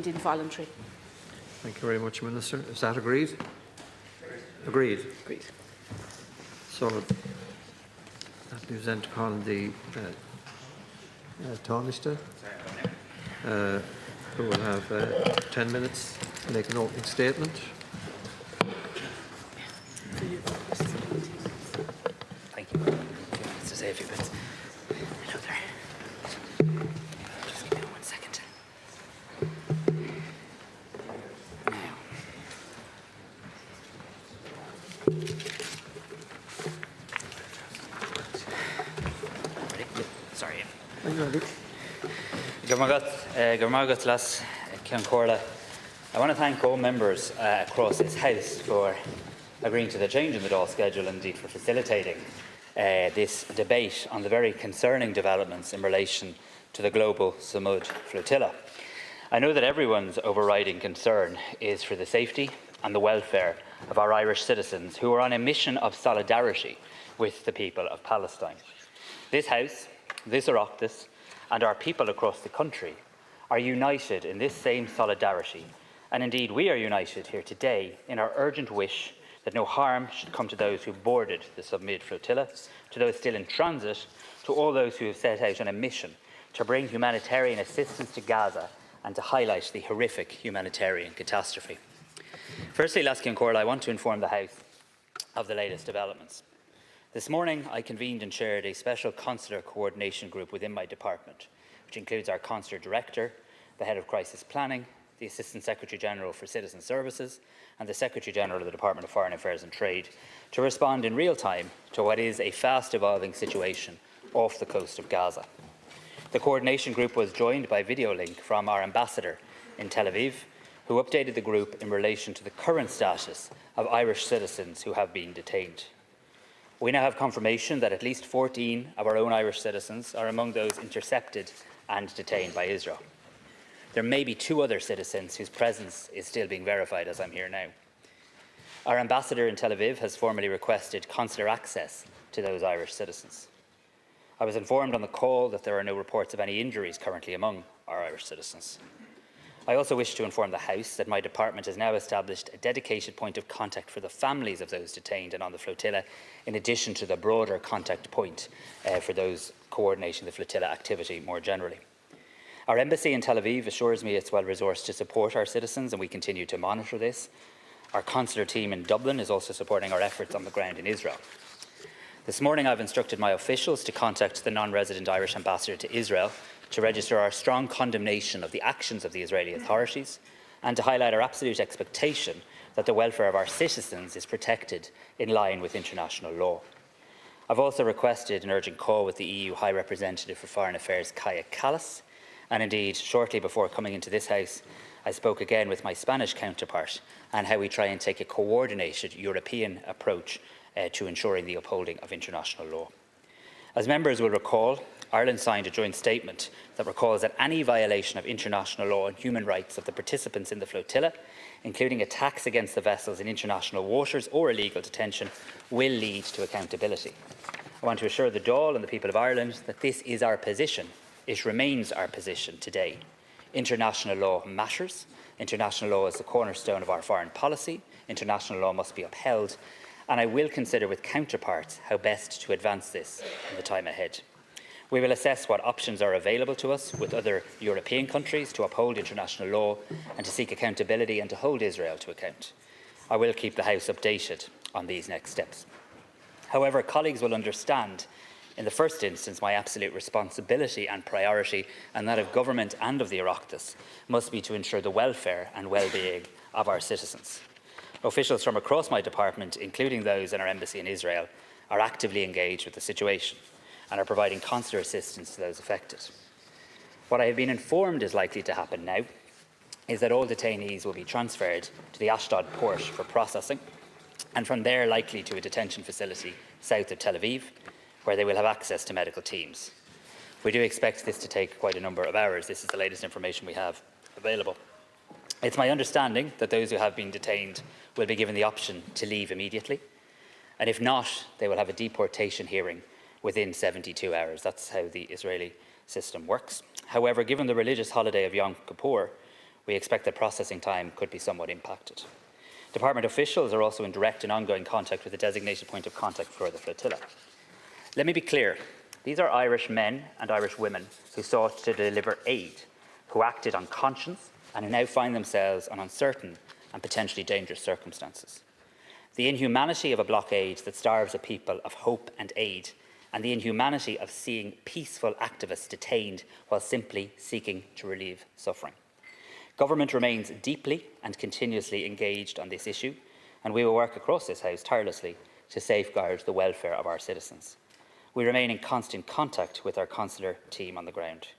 deemed involuntary. Thank you very much, Minister. Is that agreed? Agreed. Agreed. So that moves then to call the Tánaiste, who will have 10 minutes to make an opening statement. Thank you. To say a few bits. Hello there. Just give me 1 second. Sorry. Are you ready? I want to thank all members across this House for agreeing to the change in the Dáil schedule and indeed for facilitating this debate on the very concerning developments in relation to the global Samud Flotilla. I know that everyone's overriding concern is for the safety and the welfare of our Irish citizens who are on a mission of solidarity with the people of Palestine. This House, this Oireachtas, and our people across the country are united in this same solidarity, and indeed we are united here today in our urgent wish that no harm should come to those who boarded the Samud Flotilla, to those still in transit, to all those who have set out on a mission to bring humanitarian assistance to Gaza and to highlight the horrific humanitarian catastrophe. Firstly, Lascian, I want to inform the House of the latest developments. This morning, I convened and chaired a special consular coordination group within my department, which includes our consular director, the head of crisis planning, the Assistant Secretary-General for Citizen Services, and the Secretary-General of the Department of Foreign Affairs and Trade, to respond in real time to what is a fast-evolving situation off the coast of Gaza. The coordination group was joined by video link from our ambassador in Tel Aviv, who updated the group in relation to the current status of Irish citizens who have been detained. We now have confirmation that at least 14 of our own Irish citizens are among those intercepted and detained by Israel. There may be 2 other citizens whose presence is still being verified as I'm here now. Our ambassador in Tel Aviv has formally requested consular access to those Irish citizens. I was informed on the call that there are no reports of any injuries currently among our Irish citizens. I also wish to inform the House that my department has now established a dedicated point of contact for the families of those detained and on the flotilla, in addition to the broader contact point for those coordinating the flotilla activity more generally. Our embassy in Tel Aviv assures me it's well resourced to support our citizens, and we continue to monitor this. Our consular team in Dublin is also supporting our efforts on the ground in Israel. This morning I've instructed my officials to contact the non-resident Irish ambassador to Israel to register our strong condemnation of the actions of the Israeli authorities and to highlight our absolute expectation that the welfare of our citizens is protected in line with international law. I've also requested an urgent call with the EU High Representative for Foreign Affairs, Kaja Kallas, and indeed, shortly before coming into this House, I spoke again with my Spanish counterpart on how we try and take a coordinated European approach to ensuring the upholding of international law. As members will recall, Ireland signed a joint statement that recalls that any violation of international law and human rights of the participants in the flotilla, including attacks against the vessels in international waters or illegal detention, will lead to accountability. I want to assure the Dáil and the people of Ireland that this is our position. It remains our position today. International law matters. International law is the cornerstone of our foreign policy. International law must be upheld, and I will consider with counterparts how best to advance this in the time ahead. We will assess what options are available to us with other European countries to uphold international law and to seek accountability and to hold Israel to account. I will keep the House updated on these next steps. However, colleagues will understand, in the first instance, my absolute responsibility and priority, and that of government and of the Oireachtas, must be to ensure the welfare and well-being of our citizens. Officials from across my department, including those in our embassy in Israel, are actively engaged with the situation and are providing consular assistance to those affected. What I have been informed is likely to happen now is that all detainees will be transferred to the Ashdod port for processing, and from there likely to a detention facility south of Tel Aviv, where they will have access to medical teams. We do expect this to take quite a number of hours. This is the latest information we have available. It's my understanding that those who have been detained will be given the option to leave immediately, and if not, they will have a deportation hearing within 72 hours. That's how the Israeli system works. However, given the religious holiday of Yom Kippur, we expect that processing time could be somewhat impacted. Department officials are also in direct and ongoing contact with the designated point of contact for the flotilla. Let me be clear. These are Irish men and Irish women who sought to deliver aid, who acted on conscience and who now find themselves in uncertain and potentially dangerous circumstances. The inhumanity of a blockade that starves a people of hope and aid, and the inhumanity of seeing peaceful activists detained while simply seeking to relieve suffering. Government remains deeply and continuously engaged on this issue, and we will work across this House tirelessly to safeguard the welfare of our citizens. We remain in constant contact with our consular team on the ground.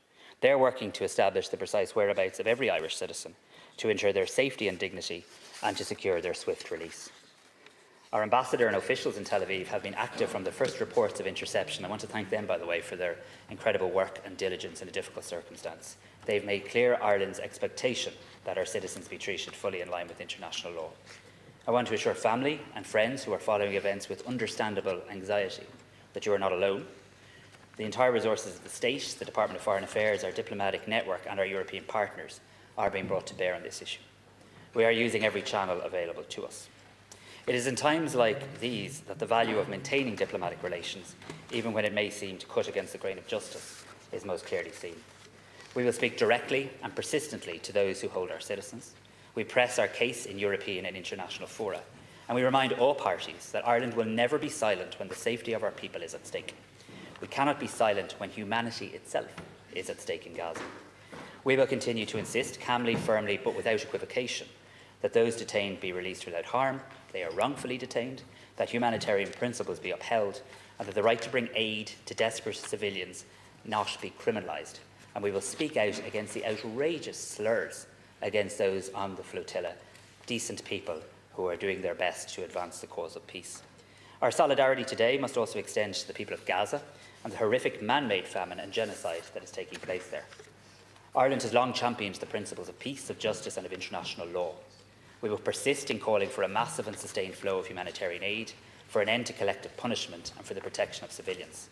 They're working to establish the precise whereabouts of every Irish citizen, to ensure their safety and dignity, and to secure their swift release. Our ambassador and officials in Tel Aviv have been active from the first reports of interception. I want to thank them, by the way, for their incredible work and diligence in a difficult circumstance. They've made clear Ireland's expectation that our citizens be treated fully in line with international law. I want to assure family and friends who are following events with understandable anxiety that you are not alone. The entire resources of the state, the Department of Foreign Affairs, our diplomatic network and our European partners are being brought to bear on this issue. We are using every channel available to us. It is in times like these that the value of maintaining diplomatic relations, even when it may seem to cut against the grain of justice, is most clearly seen. We will speak directly and persistently to those who hold our citizens. We press our case in European and international fora, and we remind all parties that Ireland will never be silent when the safety of our people is at stake. We cannot be silent when humanity itself is at stake in Gaza. We will continue to insist calmly, firmly, but without equivocation, that those detained be released without harm, they are wrongfully detained, that humanitarian principles be upheld, and that the right to bring aid to desperate civilians not be criminalised. And we will speak out against the outrageous slurs against those on the flotilla, decent people who are doing their best to advance the cause of peace. Our solidarity today must also extend to the people of Gaza and the horrific man-made famine and genocide that is taking place there. Ireland has long championed the principles of peace, of justice and of international law. We will persist in calling for a massive and sustained flow of humanitarian aid, for an end to collective punishment and for the protection of civilians.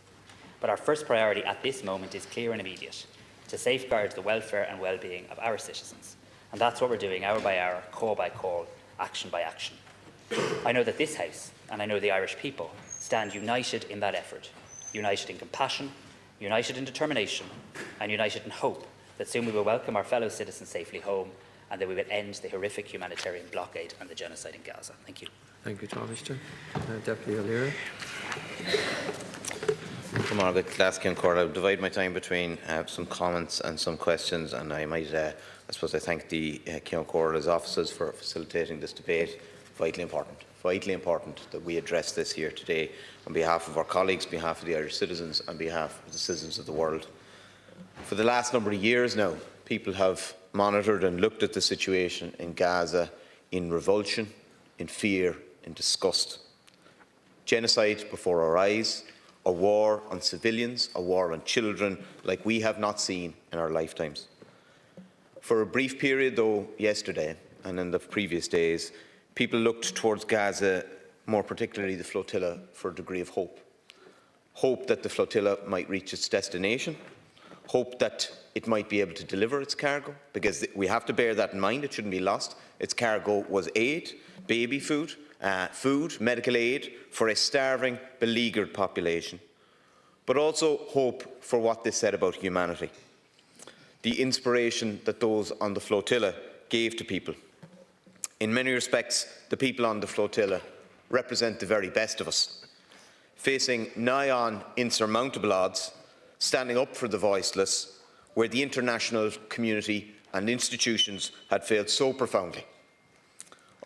But our first priority at this moment is clear and immediate: to safeguard the welfare and well-being of our citizens. And that's what we're doing, hour by hour, call by call, action by action. I know that this House, and I know the Irish people, stand united in that effort, united in compassion, united in determination, and united in hope that soon we will welcome our fellow citizens safely home, and that we will end the horrific humanitarian blockade and the genocide in Gaza. Thank you. Thank you, Tánaiste. Deputy O'Leary. I'll divide my time between some comments and some questions, and I might, I thank the Ceann officers for facilitating this debate. Vitally important that we address this here today on behalf of our colleagues, on behalf of the Irish citizens, on behalf of the citizens of the world. For the last number of years now, people have monitored and looked at the situation in Gaza in revulsion, in fear, in disgust. Genocide before our eyes, a war on civilians, a war on children like we have not seen in our lifetimes. For a brief period, though, yesterday and in the previous days, people looked towards Gaza, more particularly the flotilla, for a degree of hope. Hope that the flotilla might reach its destination, hope that it might be able to deliver its cargo, because we have to bear that in mind, it shouldn't be lost. Its cargo was aid, baby food, medical aid for a starving, beleaguered population, but also hope for what they said about humanity, the inspiration that those on the flotilla gave to people. In many respects, the people on the flotilla represent the very best of us, facing nigh on insurmountable odds, standing up for the voiceless, where the international community and institutions had failed so profoundly.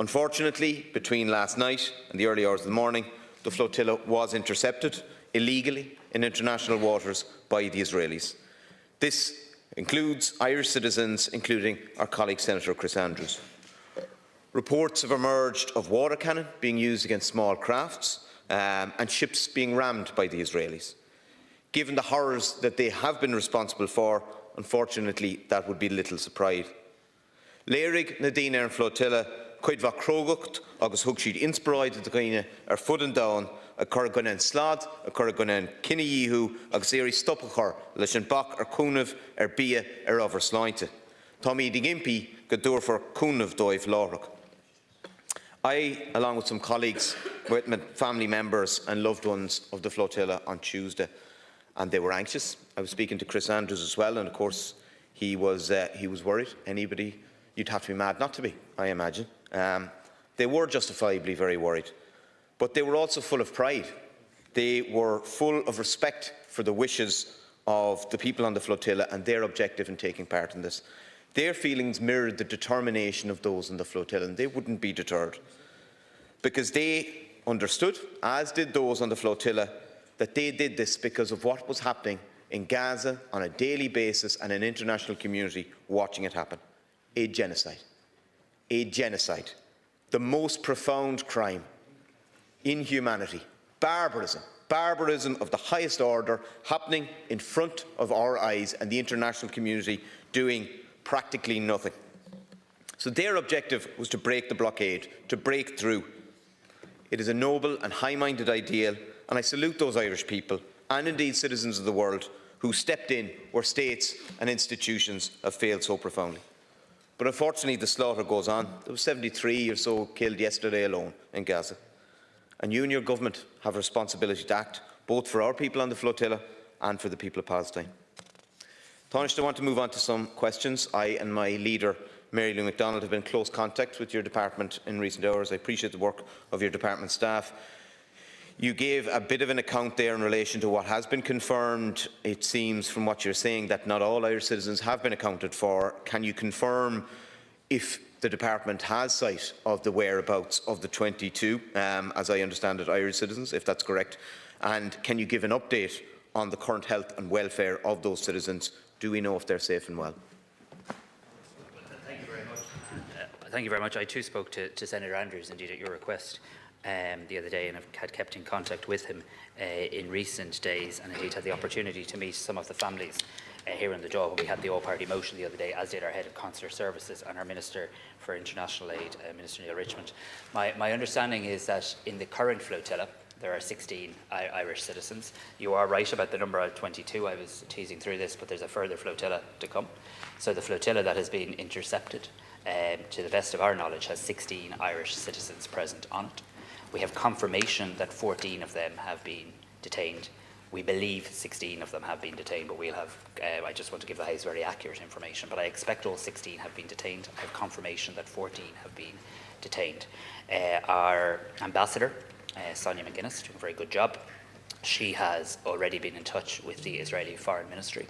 Unfortunately, between last night and the early hours of the morning, the flotilla was intercepted illegally in international waters by the Israelis. This includes Irish citizens, including our colleague Senator Chris Andrews. Reports have emerged of water cannon being used against small crafts and ships being rammed by the Israelis. Given the horrors that they have been responsible for, unfortunately, that would be little surprise. Léirigh na daoine ar an flotilla chuid bha crógacht agus thug siad inspiráid do dhaoine ar fud an domhan a chur go an slad, a chur go an cinedhíthú agus éirí stoppachar leis an bach ar cúnamh ar bia ar ábhar sláinte. Tá iad ag impi go dúr for cúnamh dóibh láithreach. I, along with some colleagues, with my family members and loved ones of the flotilla on Tuesday, and they were anxious. I was speaking to Chris Andrews as well, and of course he was worried. Anybody, you'd have to be mad not to be, I imagine. They were justifiably very worried, but they were also full of pride. They were full of respect for the wishes of the people on the flotilla and their objective in taking part in this. Their feelings mirrored the determination of those in the flotilla, and they wouldn't be deterred, because they understood, as did those on the flotilla, that they did this because of what was happening in Gaza on a daily basis and an international community watching it happen. A genocide. A genocide. The most profound crime. Inhumanity. Barbarism. Barbarism of the highest order happening in front of our eyes, and the international community doing practically nothing. So their objective was to break the blockade, to break through. It is a noble and high-minded ideal, and I salute those Irish people, and indeed citizens of the world, who stepped in where states and institutions have failed so profoundly. But unfortunately the slaughter goes on. There were 73 or so killed yesterday alone in Gaza. And you and your government have a responsibility to act, both for our people on the flotilla and for the people of Palestine. Tánaiste, I want to move on to some questions. I and my leader, Mary Lou McDonald, have been in close contact with your department in recent hours. I appreciate the work of your department staff. You gave a bit of an account there in relation to what has been confirmed. It seems from what you're saying that not all Irish citizens have been accounted for. Can you confirm if the department has sight of the whereabouts of the 22, as I understand it, Irish citizens, if that's correct? And can you give an update on the current health and welfare of those citizens? Do we know if they're safe and well? Thank you very much. Thank you very much. I too spoke to Senator Andrews, indeed, at your request the other day, and have had kept in contact with him in recent days, and indeed had the opportunity to meet some of the families here in the Dáil. We had the all-party motion the other day, as did our head of consular services and our Minister for International Aid, Minister Neil Richmond. My understanding is that in the current flotilla, there are 16 Irish citizens. You are right about the number of 22. I was teasing through this, but there's a further flotilla to come. So the flotilla that has been intercepted, to the best of our knowledge, has 16 Irish citizens present on it. We have confirmation that 14 of them have been detained. We believe 16 of them have been detained, but we'll have, I just want to give the House very accurate information, but I expect all 16 have been detained. I have confirmation that 14 have been detained. Our ambassador, Sonia McGuinness, doing a very good job. She has already been in touch with the Israeli Foreign Ministry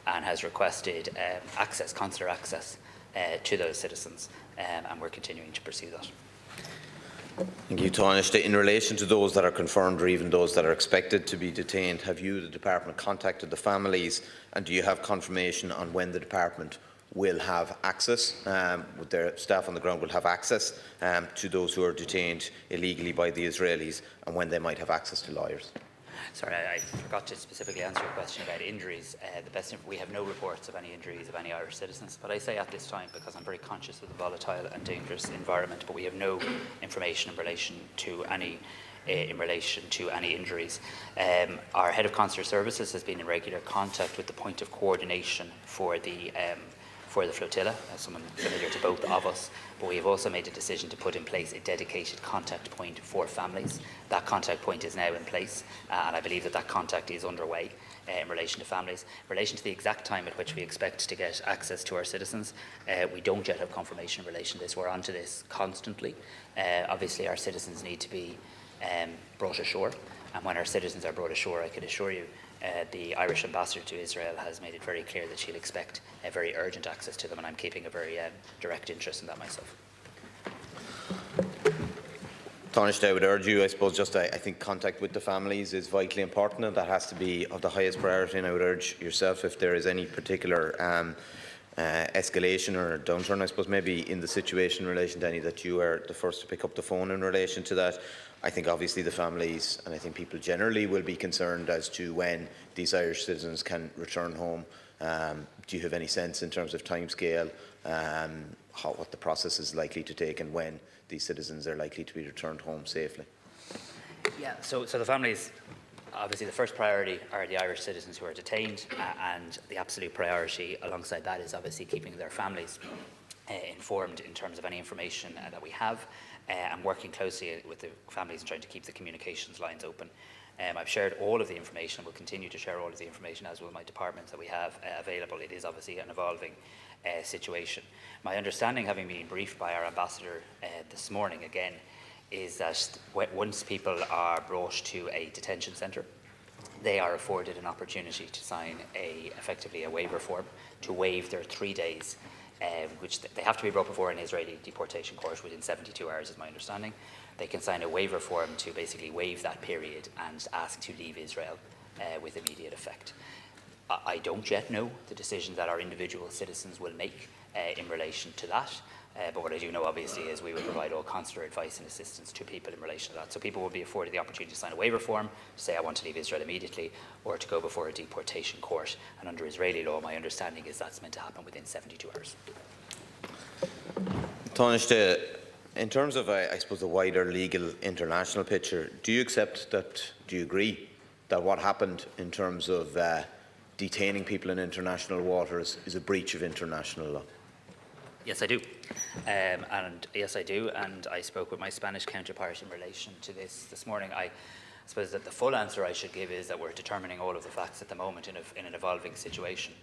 and has requested access, consular access to those citizens, and we're continuing to pursue that. Thank you, Tánaiste. In relation to those that are confirmed or even those that are expected to be detained, have you, the department, contacted the families, and do you have confirmation on when the department will have access, with their staff on the ground will have access to those who are detained illegally by the Israelis, and when they might have access to lawyers? Sorry, I forgot to specifically answer your question about injuries. We have no reports of any injuries of any Irish citizens, but I say at this time because I'm very conscious of the volatile and dangerous environment, but we have no information in relation to any injuries. Our head of consular services has been in regular contact with the point of coordination for the flotilla, as someone familiar to both of us, but we have also made a decision to put in place a dedicated contact point for families. That contact point is now in place, and I believe that contact is underway in relation to families. In relation to the exact time at which we expect to get access to our citizens, we don't yet have confirmation in relation to this. We're onto this constantly. Obviously, our citizens need to be brought ashore, and when our citizens are brought ashore, I can assure you the Irish ambassador to Israel has made it very clear that she'll expect a very urgent access to them, and I'm keeping a very direct interest in that myself. Tánaiste, I would urge you, I suppose, I think contact with the families is vitally important, and that has to be of the highest priority, and I would urge yourself, if there is any particular escalation or downturn, I suppose, maybe in the situation in relation to any, that you are the first to pick up the phone in relation to that. I think obviously the families, and I think people generally, will be concerned as to when these Irish citizens can return home. Do you have any sense in terms of timescale, what the process is likely to take, and when these citizens are likely to be returned home safely? Yeah, so the families, obviously the first priority are the Irish citizens who are detained, and the absolute priority alongside that is obviously keeping their families informed in terms of any information that we have, and working closely with the families and trying to keep the communications lines open. I've shared all of the information, will continue to share all of the information, as will my departments, that we have available. It is obviously an evolving situation. My understanding, having been briefed by our ambassador this morning again, is that once people are brought to a detention centre, they are afforded an opportunity to sign effectively a waiver form to waive their 3 days, which they have to be brought before an Israeli deportation court within 72 hours, is my understanding. They can sign a waiver form to basically waive that period and ask to leave Israel with immediate effect. I don't yet know the decision that our individual citizens will make in relation to that. But what I do know, obviously, is we will provide all consular advice and assistance to people in relation to that. So people will be afforded the opportunity to sign a waiver form, to say, I want to leave Israel immediately, or to go before a deportation court. And under Israeli law, my understanding is that's meant to happen within 72 hours. Tánaiste, in terms of, I suppose, the wider legal international picture, do you agree that what happened in terms of detaining people in international waters is a breach of international law? Yes, I do. And yes, I do. And I spoke with my Spanish counterpart in relation to this morning. I suppose that the full answer I should give is that we're determining all of the facts at the moment in an evolving situation.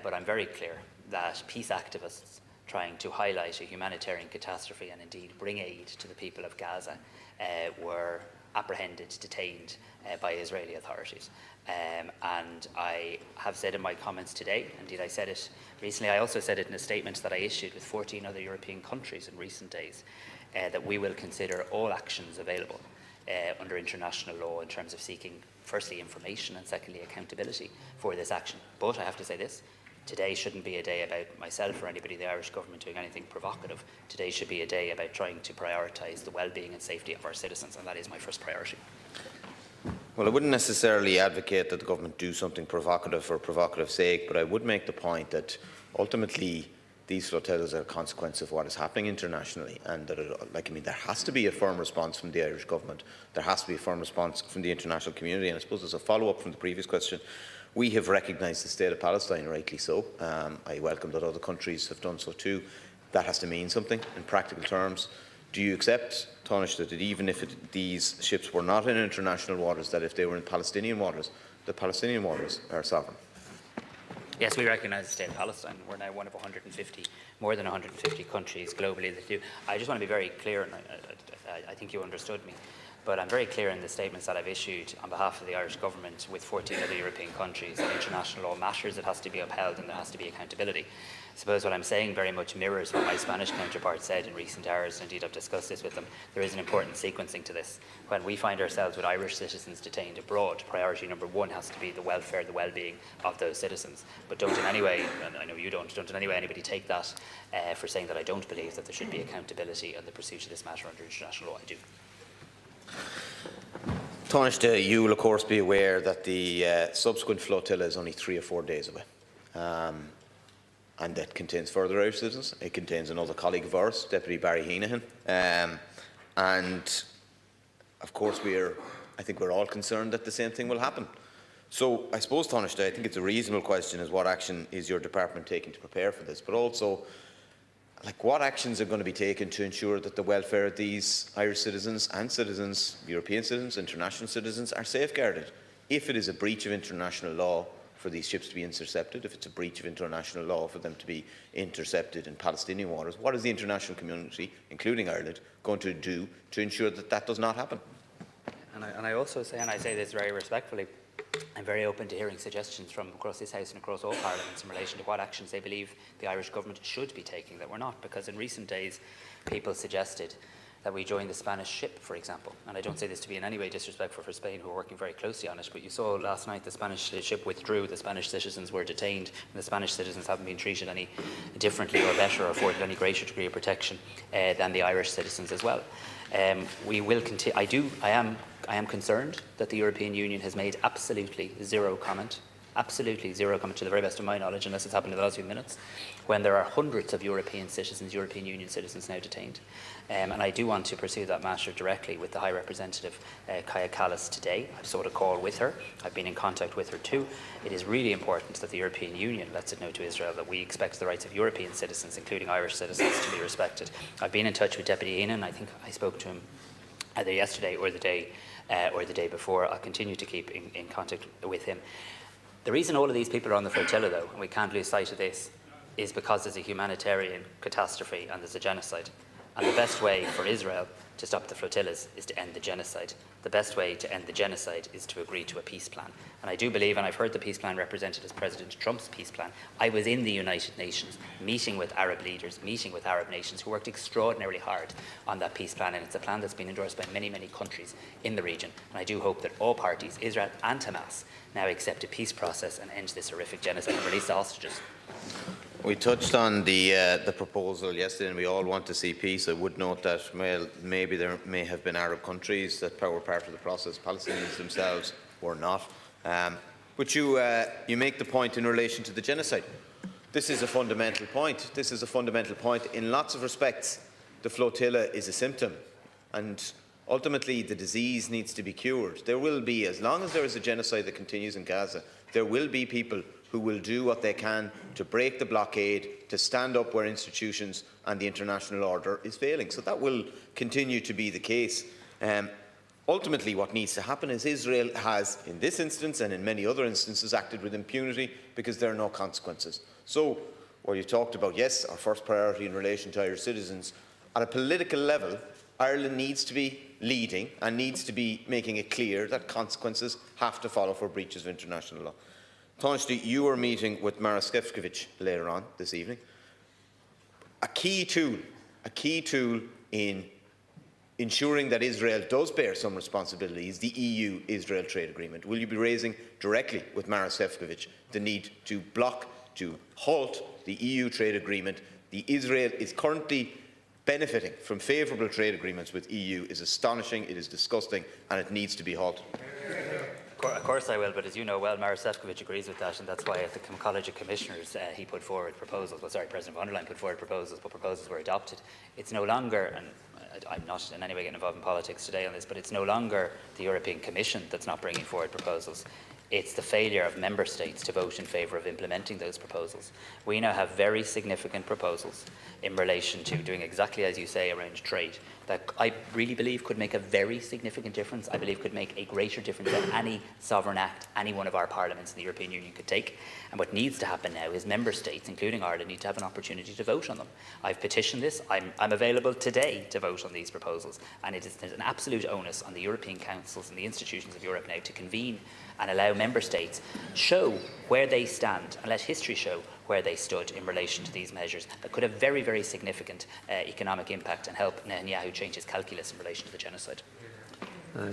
But I'm very clear that peace activists trying to highlight a humanitarian catastrophe and indeed bring aid to the people of Gaza were apprehended, detained by Israeli authorities. And I have said in my comments today, indeed I said it recently, I also said it in a statement that I issued with 14 other European countries in recent days, that we will consider all actions available under international law in terms of seeking, firstly, information and secondly, accountability for this action. But I have to say this, today shouldn't be a day about myself or anybody in the Irish government doing anything provocative. Today should be a day about trying to prioritise the well-being and safety of our citizens, and that is my first priority. Well, I wouldn't necessarily advocate that the government do something provocative for provocative sake, but I would make the point that ultimately these flotillas are a consequence of what is happening internationally, and that there has to be a firm response from the Irish government. There has to be a firm response from the international community, and I suppose as a follow-up from the previous question, we have recognised the state of Palestine, rightly so. I welcome that other countries have done so too. That has to mean something in practical terms. Do you accept, Tánaiste, that even if these ships were not in international waters, that if they were in Palestinian waters, the Palestinian waters are sovereign? Yes, we recognise the state of Palestine. We're now one of more than 150 countries globally that do. I just want to be very clear, and I think you understood me, but I'm very clear in the statements that I've issued on behalf of the Irish government with 14 other European countries that international law matters, it has to be upheld, and there has to be accountability. I suppose what I'm saying very much mirrors what my Spanish counterpart said in recent hours. Indeed, I've discussed this with them. There is an important sequencing to this. When we find ourselves with Irish citizens detained abroad, priority number one has to be the welfare, the well-being of those citizens. But don't in any way, and I know you don't in any way anybody take that for saying that I don't believe that there should be accountability in the pursuit of this matter under international law. I do. Tánaiste, you will of course be aware that the subsequent flotilla is only 3 or 4 days away. And that contains further Irish citizens. It contains another colleague of ours, Deputy Barry Heenahan. And of course I think we're all concerned that the same thing will happen. So I suppose, Tánaiste, I think it's a reasonable question is what action is your department taking to prepare for this, but also what actions are going to be taken to ensure that the welfare of these Irish citizens and citizens, European citizens, international citizens, are safeguarded. If it is a breach of international law for these ships to be intercepted, if it's a breach of international law for them to be intercepted in Palestinian waters, what is the international community, including Ireland, going to do to ensure that that does not happen? And I also say, and I say this very respectfully, I'm very open to hearing suggestions from across this House and across all parliaments in relation to what actions they believe the Irish government should be taking that we're not. Because in recent days, people suggested that we join the Spanish ship, for example. And I don't say this to be in any way disrespectful for Spain, who are working very closely on it, but you saw last night the Spanish ship withdrew, the Spanish citizens were detained, and the Spanish citizens haven't been treated any differently or better or afforded any greater degree of protection than the Irish citizens as well. We will continue. I am concerned that the European Union has made absolutely zero comment absolutely zero comment to the very best of my knowledge, unless it's happened in the last few minutes, when there are hundreds of European citizens, European Union citizens now detained. And I do want to pursue that matter directly with the High Representative Kaya Kallas today. I've sought a call with her. I've been in contact with her too. It is really important that the European Union lets it know to Israel that we expect the rights of European citizens, including Irish citizens, to be respected. I've been in touch with Deputy Enan. I think I spoke to him either yesterday or the day before. I'll continue to keep in contact with him. The reason all of these people are on the flotilla, though, and we can't lose sight of this, is because there's a humanitarian catastrophe and there's a genocide. And the best way for Israel to stop the flotillas is to end the genocide. The best way to end the genocide is to agree to a peace plan. And I do believe, and I've heard the peace plan represented as President Trump's peace plan. I was in the United Nations meeting with Arab leaders, meeting with Arab nations who worked extraordinarily hard on that peace plan, and it's a plan that's been endorsed by many, many countries in the region. And I do hope that all parties, Israel and Hamas, now accept a peace process and end this horrific genocide and release the hostages. We touched on the proposal yesterday, and we all want to see peace. I would note that maybe there may have been Arab countries that were part of the process. Palestinians themselves were not. But you make the point in relation to the genocide. This is a fundamental point. This is a fundamental point. In lots of respects, the flotilla is a symptom, and ultimately the disease needs to be cured. There will be, as long as there is a genocide that continues in Gaza, there will be people who will do what they can to break the blockade, to stand up where institutions and the international order is failing. So that will continue to be the case. Ultimately, what needs to happen is Israel has, in this instance and in many other instances, acted with impunity because there are no consequences. So, what you talked about, yes, our first priority in relation to Irish citizens, at a political level, Ireland needs to be leading and needs to be making it clear that consequences have to follow for breaches of international law. Tánaiste, you are meeting with Maros Šefčovič later on this evening. A key tool in ensuring that Israel does bear some responsibility is the EU-Israel trade agreement. Will you be raising directly with Maros Šefčovič the need to block, to halt the EU trade agreement? Israel is currently benefiting from favourable trade agreements with EU is astonishing, it is disgusting, and it needs to be halted. Of course I will, but as you know well, Maros Šefčovič agrees with that, and that's why at the College of Commissioners he put forward proposals. Well, sorry, President von der Leyen put forward proposals, but proposals were adopted. It's no longer, and I'm not in any way getting involved in politics today on this, but it's no longer the European Commission that's not bringing forward proposals. It's the failure of member states to vote in favour of implementing those proposals. We now have very significant proposals in relation to doing exactly as you say around trade that I really believe could make a very significant difference. I believe could make a greater difference than any sovereign act any one of our parliaments in the European Union could take. And what needs to happen now is member states, including Ireland, need to have an opportunity to vote on them. I've petitioned this. I'm available today to vote on these proposals, and it is an absolute onus on the European councils and the institutions of Europe now to convene and allow member states show where they stand and let history show where they stood in relation to these measures that could have very, very significant economic impact and help Netanyahu change his calculus in relation to the genocide.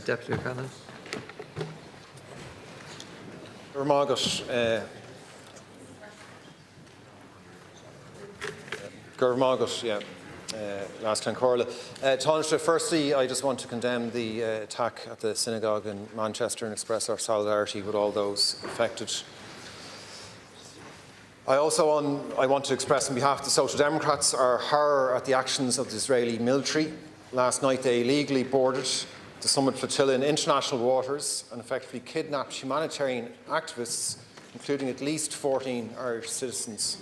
Deputy O'Connor. Lochlainn Corla. Tánaiste, firstly, I just want to condemn the attack at the synagogue in Manchester and express our solidarity with all those affected. I want to express on behalf of the Social Democrats our horror at the actions of the Israeli military. Last night they illegally boarded the Summit Flotilla in international waters and effectively kidnapped humanitarian activists, including at least 14 Irish citizens.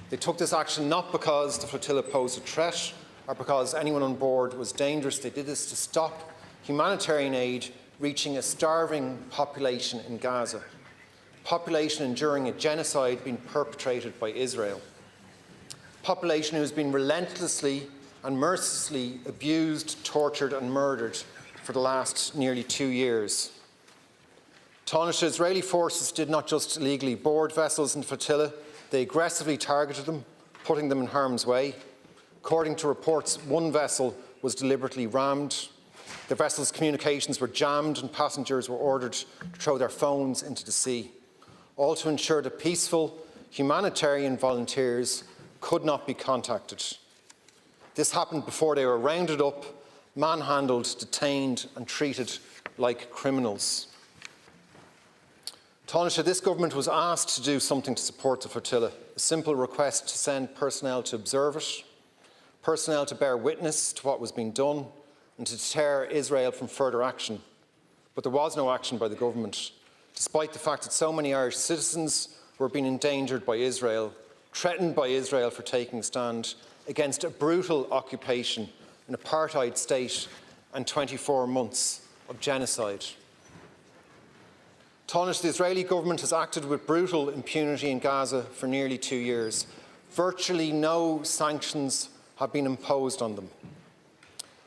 They took this action not because the flotilla posed a threat or because anyone on board was dangerous. They did this to stop humanitarian aid reaching a starving population in Gaza, population enduring a genocide being perpetrated by Israel, population who has been relentlessly and mercilessly abused, tortured and murdered for the last nearly 2 years. Tánaiste, Israeli forces did not just illegally board vessels in the flotilla, they aggressively targeted them, putting them in harm's way. According to reports, one vessel was deliberately rammed. The vessel's communications were jammed and passengers were ordered to throw their phones into the sea, all to ensure that peaceful humanitarian volunteers could not be contacted. This happened before they were rounded up, manhandled, detained and treated like criminals. Tánaiste, this government was asked to do something to support the flotilla. A simple request to send personnel to observe it, personnel to bear witness to what was being done, and to deter Israel from further action. But there was no action by the government, despite the fact that so many Irish citizens were being endangered by Israel, threatened by Israel for taking a stand against a brutal occupation, an apartheid state, and 24 months of genocide. Tánaiste, the Israeli government has acted with brutal impunity in Gaza for nearly 2 years. Virtually no sanctions have been imposed on them.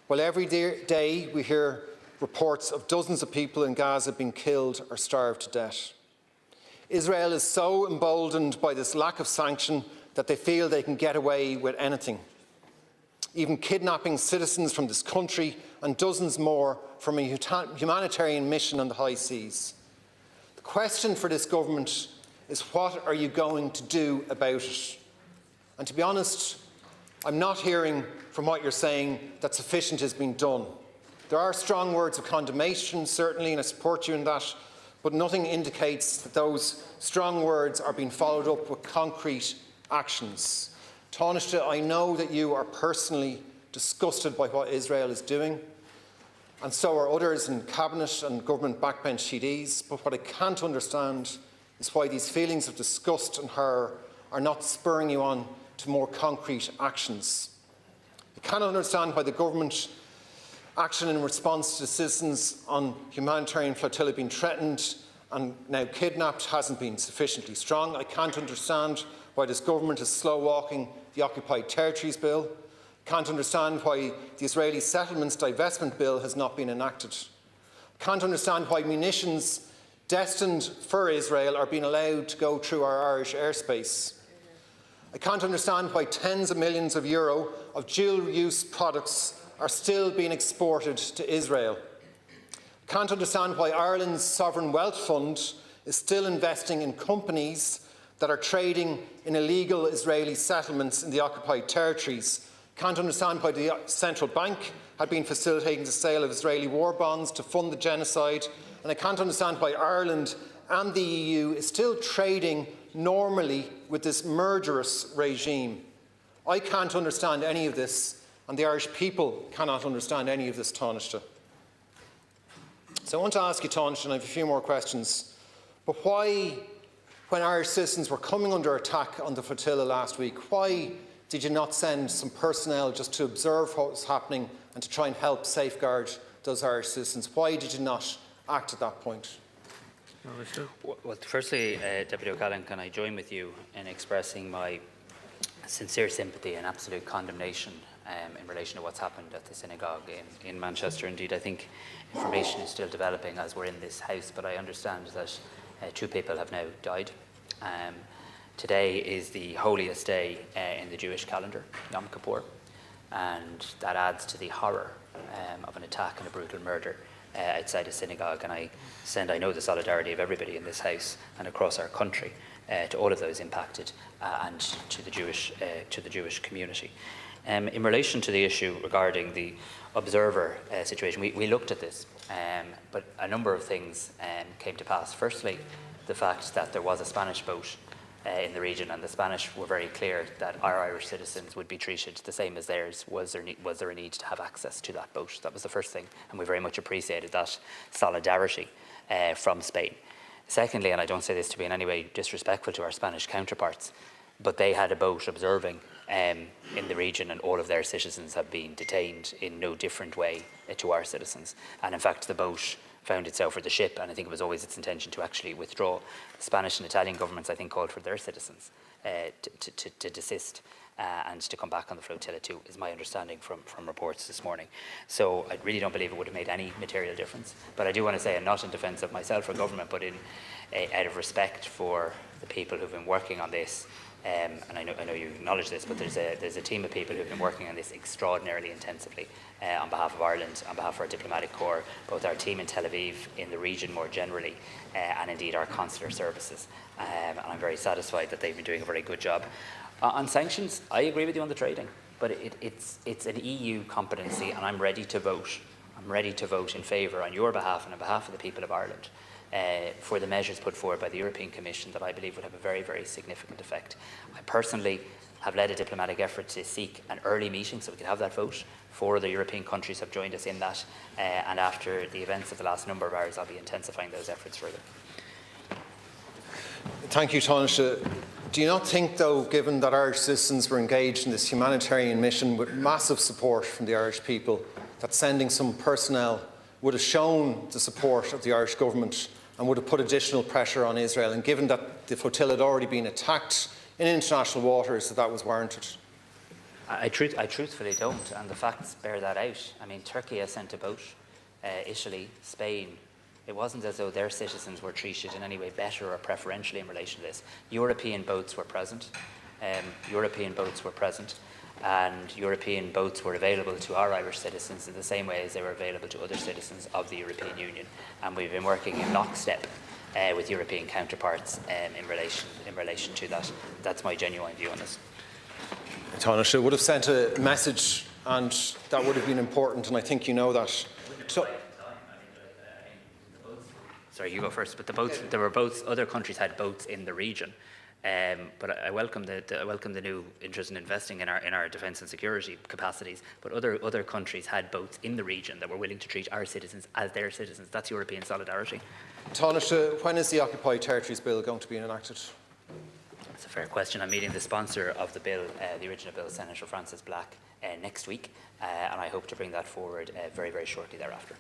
While every day we hear reports of dozens of people in Gaza being killed or starved to death. Israel is so emboldened by this lack of sanction that they feel they can get away with anything, even kidnapping citizens from this country and dozens more from a humanitarian mission on the high seas. The question for this government is, what are you going to do about it? And to be honest, I'm not hearing from what you're saying that sufficient has been done. There are strong words of condemnation, certainly, and I support you in that, but nothing indicates that those strong words are being followed up with concrete actions. Tánaiste, I know that you are personally disgusted by what Israel is doing, and so are others in Cabinet and government backbench TDs, but what I can't understand is why these feelings of disgust and horror are not spurring you on to more concrete actions. I cannot understand why the government action in response to the citizens on humanitarian flotilla being threatened and now kidnapped hasn't been sufficiently strong. I can't understand why this government is slow-walking the Occupied Territories Bill. I can't understand why the Israeli Settlements Divestment Bill has not been enacted. I can't understand why munitions destined for Israel are being allowed to go through our Irish airspace. I can't understand why tens of millions of euro of dual-use products are still being exported to Israel. I can't understand why Ireland's Sovereign Wealth Fund is still investing in companies that are trading in illegal Israeli settlements in the occupied territories. I can't understand why the central bank had been facilitating the sale of Israeli war bonds to fund the genocide, and I can't understand why Ireland and the EU is still trading normally with this murderous regime. I can't understand any of this, and the Irish people cannot understand any of this, Tánaiste. So I want to ask you, Tánaiste, and I have a few more questions, but why, when Irish citizens were coming under attack on the flotilla last week, why did you not send some personnel just to observe what was happening and to try and help safeguard those Irish citizens? Why did you not act at that point? Well, firstly, Deputy O'Callaghan, can I join with you in expressing my sincere sympathy and absolute condemnation in relation to what's happened at the synagogue in Manchester. Indeed, I think information is still developing as we're in this House, but I understand that 2 people have now died. Today is the holiest day in the Jewish calendar, Yom Kippur, and that adds to the horror of an attack and a brutal murder outside a synagogue. And I know the solidarity of everybody in this House and across our country to all of those impacted and to the Jewish community. In relation to the issue regarding the observer situation, we looked at this, but a number of things came to pass. Firstly, the fact that there was a Spanish boat in the region, and the Spanish were very clear that our Irish citizens would be treated the same as theirs. Was there a need to have access to that boat? That was the first thing, and we very much appreciated that solidarity from Spain. Secondly, and I don't say this to be in any way disrespectful to our Spanish counterparts, but they had a boat observing in the region, and all of their citizens have been detained in no different way to our citizens. And in fact, the boat found itself, or the ship, and I think it was always its intention to actually withdraw. The Spanish and Italian governments, I think, called for their citizens to desist and to come back on the flotilla too, is my understanding from reports this morning. So I really don't believe it would have made any material difference. But I do want to say, and not in defence of myself or government, but out of respect for the people who've been working on this, and I know you acknowledge this, but there's a team of people who've been working on this extraordinarily intensively on behalf of Ireland, on behalf of our diplomatic corps, both our team in Tel Aviv, in the region more generally, and indeed our consular services. And I'm very satisfied that they've been doing a very good job. On sanctions, I agree with you on the trading, but it's an EU competency, and I'm ready to vote. I'm ready to vote in favour on your behalf and on behalf of the people of Ireland for the measures put forward by the European Commission that I believe would have a very, very significant effect. I personally have led a diplomatic effort to seek an early meeting so we could have that vote. 4 other European countries have joined us in that, and after the events of the last number of hours, I'll be intensifying those efforts further. Thank you, Tánaiste. Do you not think, though, given that Irish citizens were engaged in this humanitarian mission with massive support from the Irish people, that sending some personnel would have shown the support of the Irish government and would have put additional pressure on Israel, and given that the flotilla had already been attacked in international waters, that was warranted? I truthfully don't, and the facts bear that out. I mean, Turkey has sent a boat, Italy, Spain. It wasn't as though their citizens were treated in any way better or preferentially in relation to this. European boats were present. And European boats were available to our Irish citizens in the same way as they were available to other citizens of the European Union. And we've been working in lockstep with European counterparts in relation to that. That's my genuine view on this. Tánaiste would have sent a message, and that would have been important, and I think you know that. Sorry, you go first. But the boats, there were boats. Other countries had boats in the region, but I welcome the new interest in investing in our defence and security capacities. But other countries had boats in the region that were willing to treat our citizens as their citizens. That's European solidarity. Tánaiste, when is the Occupied Territories Bill going to be enacted? That's a fair question. I'm meeting the sponsor of the bill, the original bill, Senator Francis Black, next week, and I hope to bring that forward very, very shortly thereafter.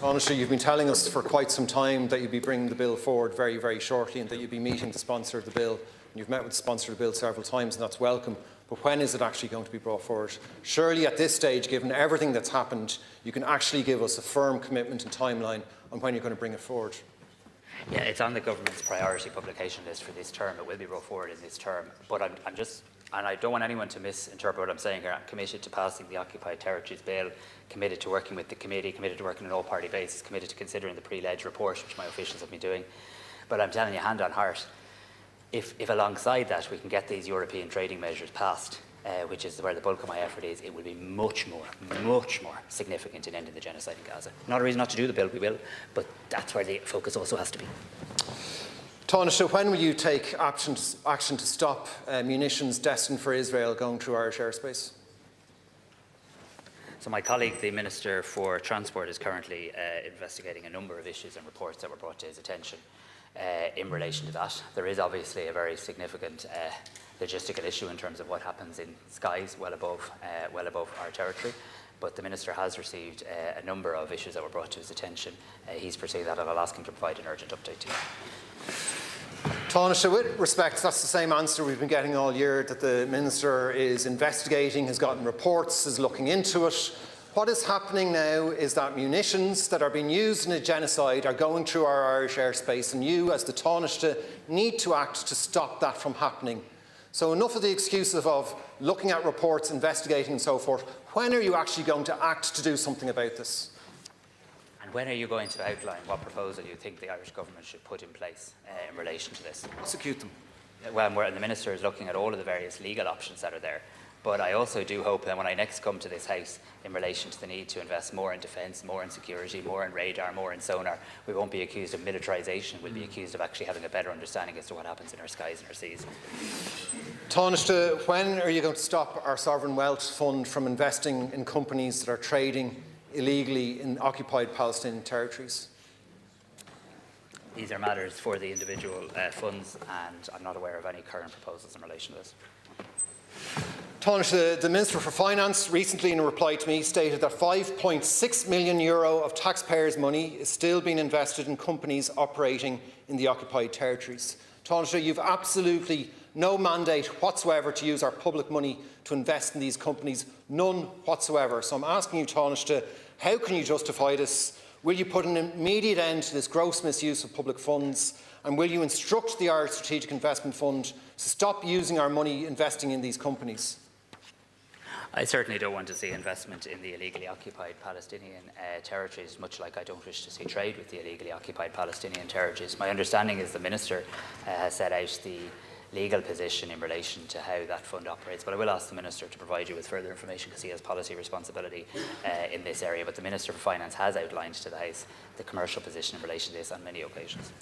Tánaiste, you've been telling us for quite some time that you'll be bringing the bill forward very, very shortly, and that you'll be meeting the sponsor of the bill. And you've met with the sponsor of the bill several times, and that's welcome. But when is it actually going to be brought forward? Surely at this stage, given everything that's happened, you can actually give us a firm commitment and timeline on when you're going to bring it forward. Yeah, it's on the government's priority publication list for this term. It will be brought forward in this term. But I'm just, and I don't want anyone to misinterpret what I'm saying here. I'm committed to passing the Occupied Territories Bill, committed to working with the committee, committed to working on an all-party basis, committed to considering the pre-ledge report, which my officials have been doing. But I'm telling you, hand on heart, if alongside that we can get these European trading measures passed, which is where the bulk of my effort is, it will be much more significant in ending the genocide in Gaza. Not a reason not to do the bill, we will, but that's where the focus also has to be. Tánaiste, when will you take action to stop munitions destined for Israel going through Irish airspace? So my colleague, the Minister for Transport, is currently investigating a number of issues and reports that were brought to his attention in relation to that. There is obviously a very significant logistical issue in terms of what happens in skies well above our territory. But the Minister has received a number of issues that were brought to his attention. He's pursuing that, and I'll ask him to provide an urgent update to you. Tánaiste, with respect, that's the same answer we've been getting all year, that the Minister is investigating, has gotten reports, is looking into it. What is happening now is that munitions that are being used in a genocide are going through our Irish airspace, and you, as the Tánaiste, need to act to stop that from happening. So enough of the excuses of looking at reports, investigating and so forth. When are you actually going to act to do something about this? And when are you going to outline what proposal you think the Irish government should put in place in relation to this? Execute them. Well, the Minister is looking at all of the various legal options that are there. But I also do hope that when I next come to this House in relation to the need to invest more in defence, more in security, more in radar, more in sonar, we won't be accused of militarisation. We'll be accused of actually having a better understanding as to what happens in our skies and our seas. Tánaiste, when are you going to stop our sovereign wealth fund from investing in companies that are trading illegally in occupied Palestinian territories? These are matters for the individual funds, and I'm not aware of any current proposals in relation to this. Tánaiste, the Minister for Finance recently, in a reply to me, stated that €5.6 million of taxpayers' money is still being invested in companies operating in the occupied territories. Tánaiste, you've absolutely no mandate whatsoever to use our public money to invest in these companies, none whatsoever. So I'm asking you, Tánaiste, how can you justify this? Will you put an immediate end to this gross misuse of public funds? And will you instruct the Irish Strategic Investment Fund to stop using our money investing in these companies? I certainly don't want to see investment in the illegally occupied Palestinian territories, much like I don't wish to see trade with the illegally occupied Palestinian territories. My understanding is the Minister has set out legal position in relation to how that fund operates. But I will ask the Minister to provide you with further information because he has policy responsibility in this area. But the Minister for Finance has outlined to the House the commercial position in relation to this on many occasions.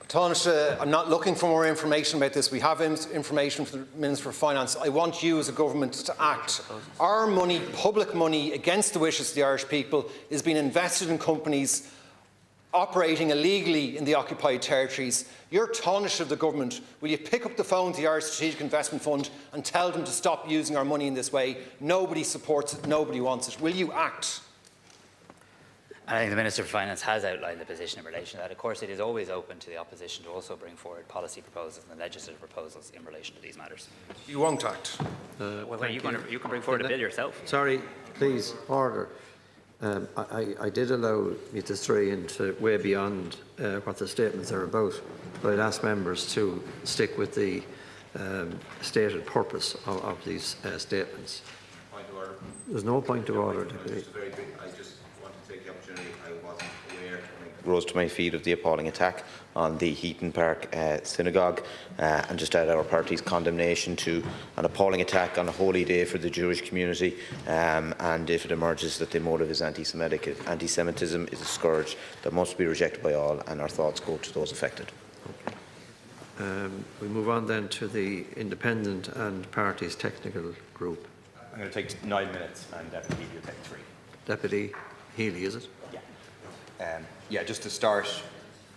Tánaiste, I'm not looking for more information about this. We have information from the Minister for Finance. I want you as a government to act. Our money, public money, against the wishes of the Irish people, is being invested in companies operating illegally in the occupied territories. You're Tánaiste of the government. Will you pick up the phone to the Irish Strategic Investment Fund and tell them to stop using our money in this way? Nobody supports it. Nobody wants it. Will you act? I think the Minister for Finance has outlined the position in relation to that. Of course, it is always open to the opposition to also bring forward policy proposals and legislative proposals in relation to these matters. You won't act. Well, you can bring forward a bill yourself. Sorry, please, order. I did allow you to stray into way beyond what the statements are about, but I'd ask members to stick with the stated purpose of these statements. Point of order. There's no point of order, Deputy. I just want to take the opportunity. I wasn't aware when I rose to my feet of the appalling attack on the Heaton Park synagogue, and just add our party's condemnation to an appalling attack on a holy day for the Jewish community. And if it emerges that the motive is anti-Semitism is a scourge that must be rejected by all, and our thoughts go to those affected. Okay. We move on then to the Independent and Party's Technical Group. I'm going to take 9 minutes, and Deputy Healy will take 3. Deputy Healy, is it? Yeah. Yeah, just to start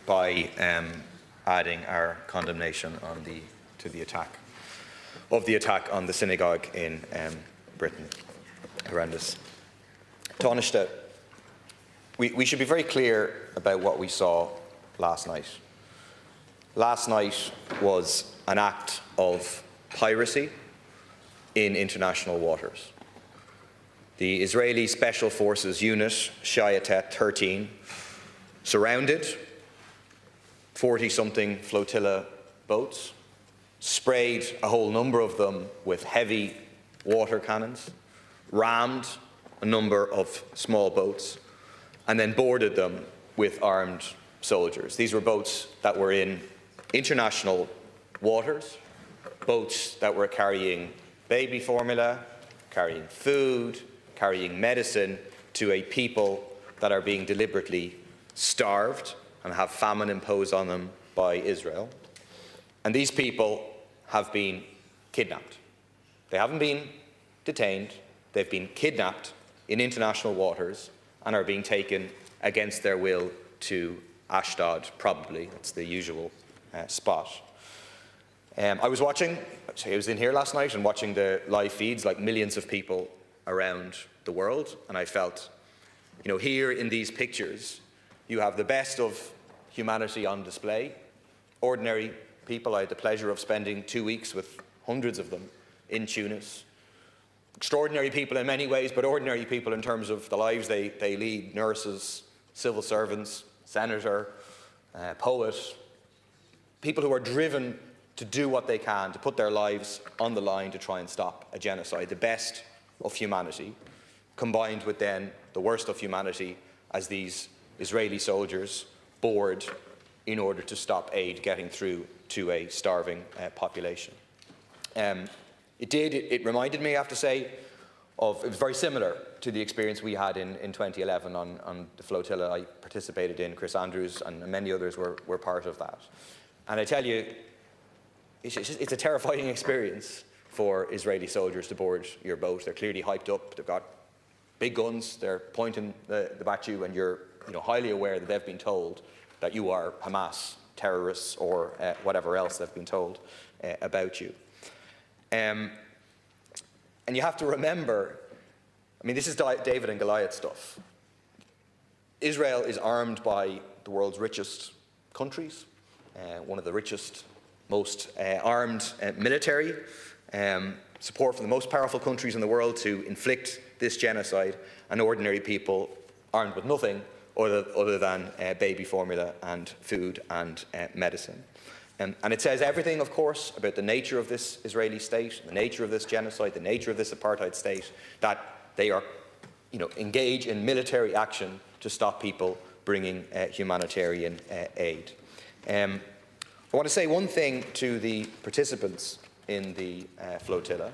by adding our condemnation on the attack on the synagogue in Britain. Horrendous. Tánaiste, we should be very clear about what we saw last night. Last night was an act of piracy in international waters. The Israeli Special Forces unit, Shayatet 13, surrounded 40-something flotilla boats, sprayed a whole number of them with heavy water cannons, rammed a number of small boats, and then boarded them with armed soldiers. These were boats that were in international waters, boats that were carrying baby formula, carrying food, carrying medicine to a people that are being deliberately starved and have famine imposed on them by Israel. And these people have been kidnapped. They haven't been detained, they've been kidnapped in international waters and are being taken against their will to Ashdod, probably. That's the usual spot. I was in here last night and watching the live feeds like millions of people around the world, and I felt, here in these pictures, you have the best of humanity on display. Ordinary people. I had the pleasure of spending 2 weeks with hundreds of them in Tunis. Extraordinary people in many ways, but ordinary people in terms of the lives they lead. Nurses, civil servants, senator, poet. People who are driven to do what they can, to put their lives on the line to try and stop a genocide. The best of humanity, combined with then the worst of humanity as these Israeli soldiers board in order to stop aid getting through to a starving population. It reminded me, I have to say, it was very similar to the experience we had in 2011 on the flotilla I participated in. Chris Andrews and many others were part of that. And I tell you, it's a terrifying experience for Israeli soldiers to board your boat. They're clearly hyped up, they've got big guns, they're pointing them at you, and you're highly aware that they've been told that you are Hamas terrorists or whatever else they've been told about you. And you have to remember, this is David and Goliath stuff. Israel is armed by the world's richest countries, one of the richest, most armed military, support from the most powerful countries in the world to inflict this genocide, and ordinary people armed with nothing other than baby formula and food and medicine. And it says everything, of course, about the nature of this Israeli state, the nature of this genocide, the nature of this apartheid state, that they are, engage in military action to stop people bringing humanitarian aid. I want to say one thing to the participants in the flotilla.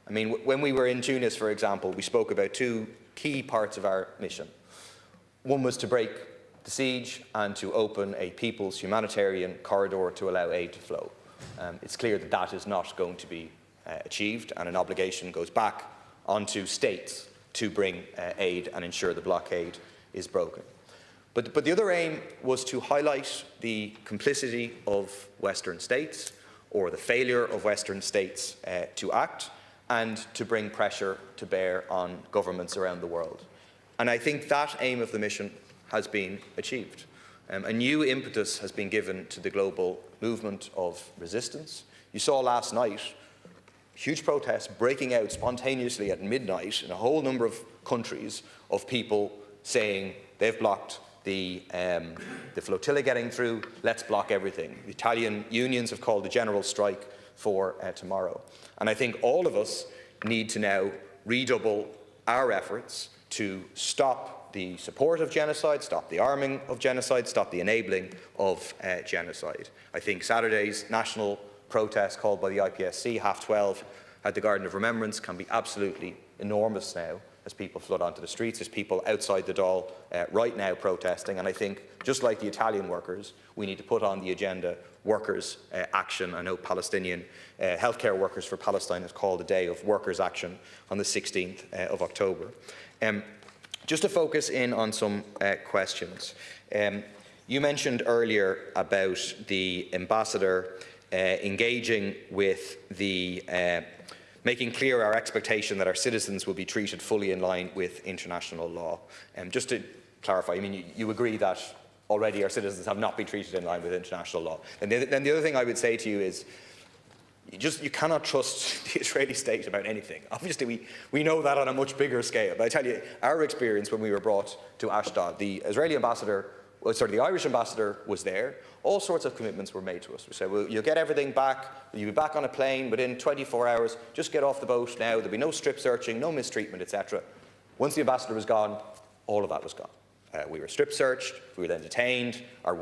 I mean, when we were in Tunis, for example, we spoke about two key parts of our mission. One was to break the siege and to open a people's humanitarian corridor to allow aid to flow. It's clear that that is not going to be achieved, and an obligation goes back onto states to bring aid and ensure the blockade is broken. But the other aim was to highlight the complicity of Western states, or the failure of Western states to act, and to bring pressure to bear on governments around the world. And I think that aim of the mission has been achieved. A new impetus has been given to the global movement of resistance. You saw last night huge protests breaking out spontaneously at midnight in a whole number of countries of people saying they've blocked the flotilla getting through, let's block everything. The Italian unions have called a general strike for tomorrow. And I think all of us need to now redouble our efforts to stop the support of genocide, stop the arming of genocide, stop the enabling of genocide. I think Saturday's national protest called by the IPSC, 12:30, at the Garden of Remembrance can be absolutely enormous now as people flood onto the streets. There's people outside the Dáil right now protesting, and I think, just like the Italian workers, we need to put on the agenda workers' action. I know Palestinian healthcare workers for Palestine has called a day of workers' action on the 16th of October. Just to focus in on some questions. You mentioned earlier about the ambassador engaging with the making clear our expectation that our citizens will be treated fully in line with international law. Just to clarify, I mean, you agree that already our citizens have not been treated in line with international law. And then the other thing I would say to you is, you cannot trust the Israeli state about anything. Obviously, we know that on a much bigger scale. But I tell you, our experience when we were brought to Ashdod, the Irish ambassador was there. All sorts of commitments were made to us. We said, well, you'll get everything back. You'll be back on a plane within 24 hours. Just get off the boat now. There'll be no strip searching, no mistreatment, etc. Once the ambassador was gone, all of that was gone. We were strip searched. We were then detained. Our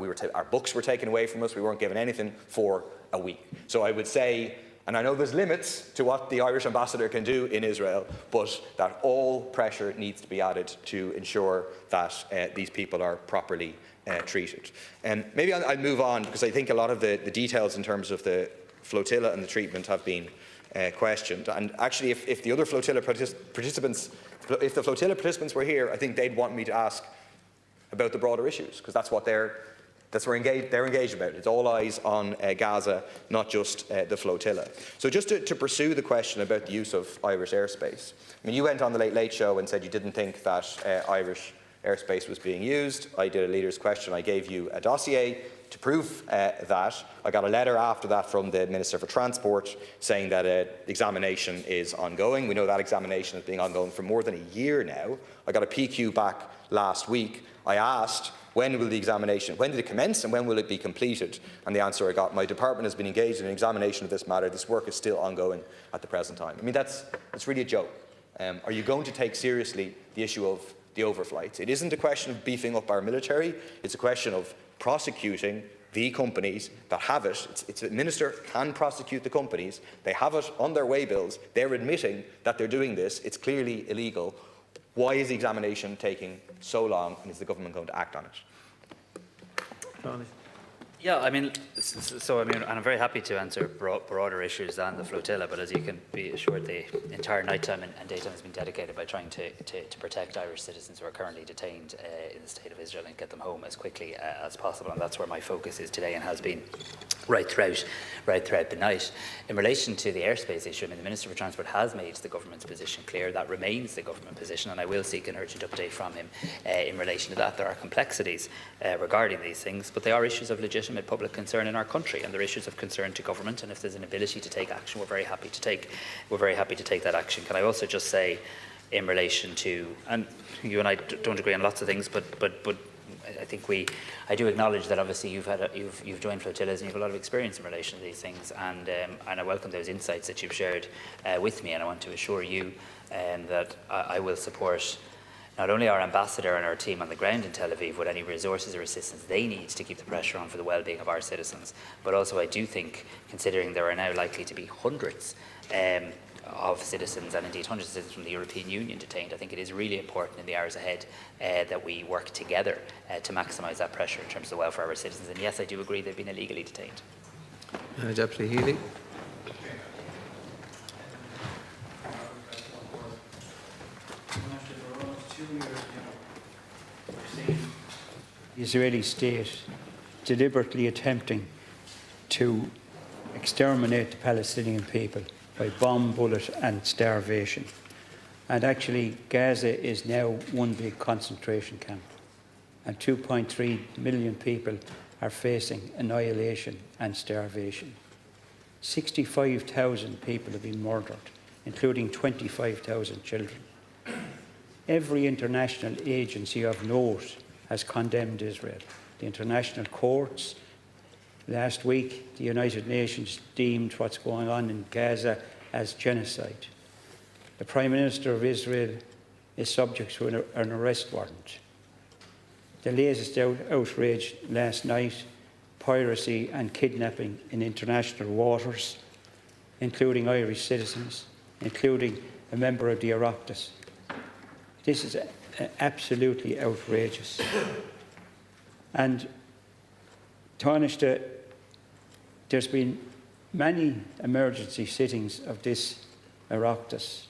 books were taken away from us. We weren't given anything for a week. So I would say, and I know there's limits to what the Irish ambassador can do in Israel, but that all pressure needs to be added to ensure that these people are properly treated. Maybe I'll move on, because I think a lot of the details in terms of the flotilla and the treatment have been questioned. And actually, if the other flotilla participants, if the flotilla participants were here, I think they'd want me to ask about the broader issues, because that's what they're engaged about. It's all eyes on Gaza, not just the flotilla. So just to pursue the question about the use of Irish airspace. I mean, you went on the Late Late Show and said you didn't think that Irish airspace was being used. I did a leader's question. I gave you a dossier to prove that. I got a letter after that from the Minister for Transport saying that examination is ongoing. We know that examination has been ongoing for more than a year now. I got a PQ back last week. I asked, when did it commence and when will it be completed? And the answer I got, my department has been engaged in an examination of this matter. This work is still ongoing at the present time. I mean, that's really a joke. Are you going to take seriously the issue of the overflights? It isn't a question of beefing up our military. It's a question of prosecuting the companies that have it. It's a minister can prosecute the companies. They have it on their way bills. They're admitting that they're doing this. It's clearly illegal. Why is the examination taking so long, and is the government going to act on it? Johnny. Yeah, I mean, and I'm very happy to answer broader issues than the flotilla, but as you can be assured, the entire nighttime and daytime has been dedicated by trying to protect Irish citizens who are currently detained in the state of Israel and get them home as quickly as possible, and that's where my focus is today and has been right throughout the night. In relation to the airspace issue, I mean, the Minister for Transport has made the government's position clear. That remains the government position, and I will seek an urgent update from him in relation to that. There are complexities regarding these things, but they are issues of legitimate public concern in our country, and they're issues of concern to government. And if there's an ability to take action, we're very happy to take that action. Can I also just say, in relation to, and you and I don't agree on lots of things, but I think I do acknowledge that obviously you've joined flotillas and you have a lot of experience in relation to these things, and I welcome those insights that you've shared with me, and I want to assure you that I will support not only our ambassador and our team on the ground in Tel Aviv with any resources or assistance they need to keep the pressure on for the well-being of our citizens, but also I do think, considering there are now likely to be hundreds of citizens and indeed hundreds of citizens from the European Union detained, I think it is really important in the hours ahead that we work together to maximise that pressure in terms of the welfare of our citizens. And yes, I do agree they've been illegally detained. Deputy Healy. The Israeli state deliberately attempting to exterminate the Palestinian people by bomb, bullet and starvation. And actually Gaza is now one big concentration camp, and 2.3 million people are facing annihilation and starvation. 65,000 people have been murdered, including 25,000 children. Every international agency of note has condemned Israel. The international courts. Last week, the United Nations deemed what's going on in Gaza as genocide. The Prime Minister of Israel is subject to an arrest warrant. The latest outrage last night, piracy and kidnapping in international waters, including Irish citizens, including a member of the Oireachtas. This is absolutely outrageous. And Tánaiste, there's been many emergency sittings of this Oireachtas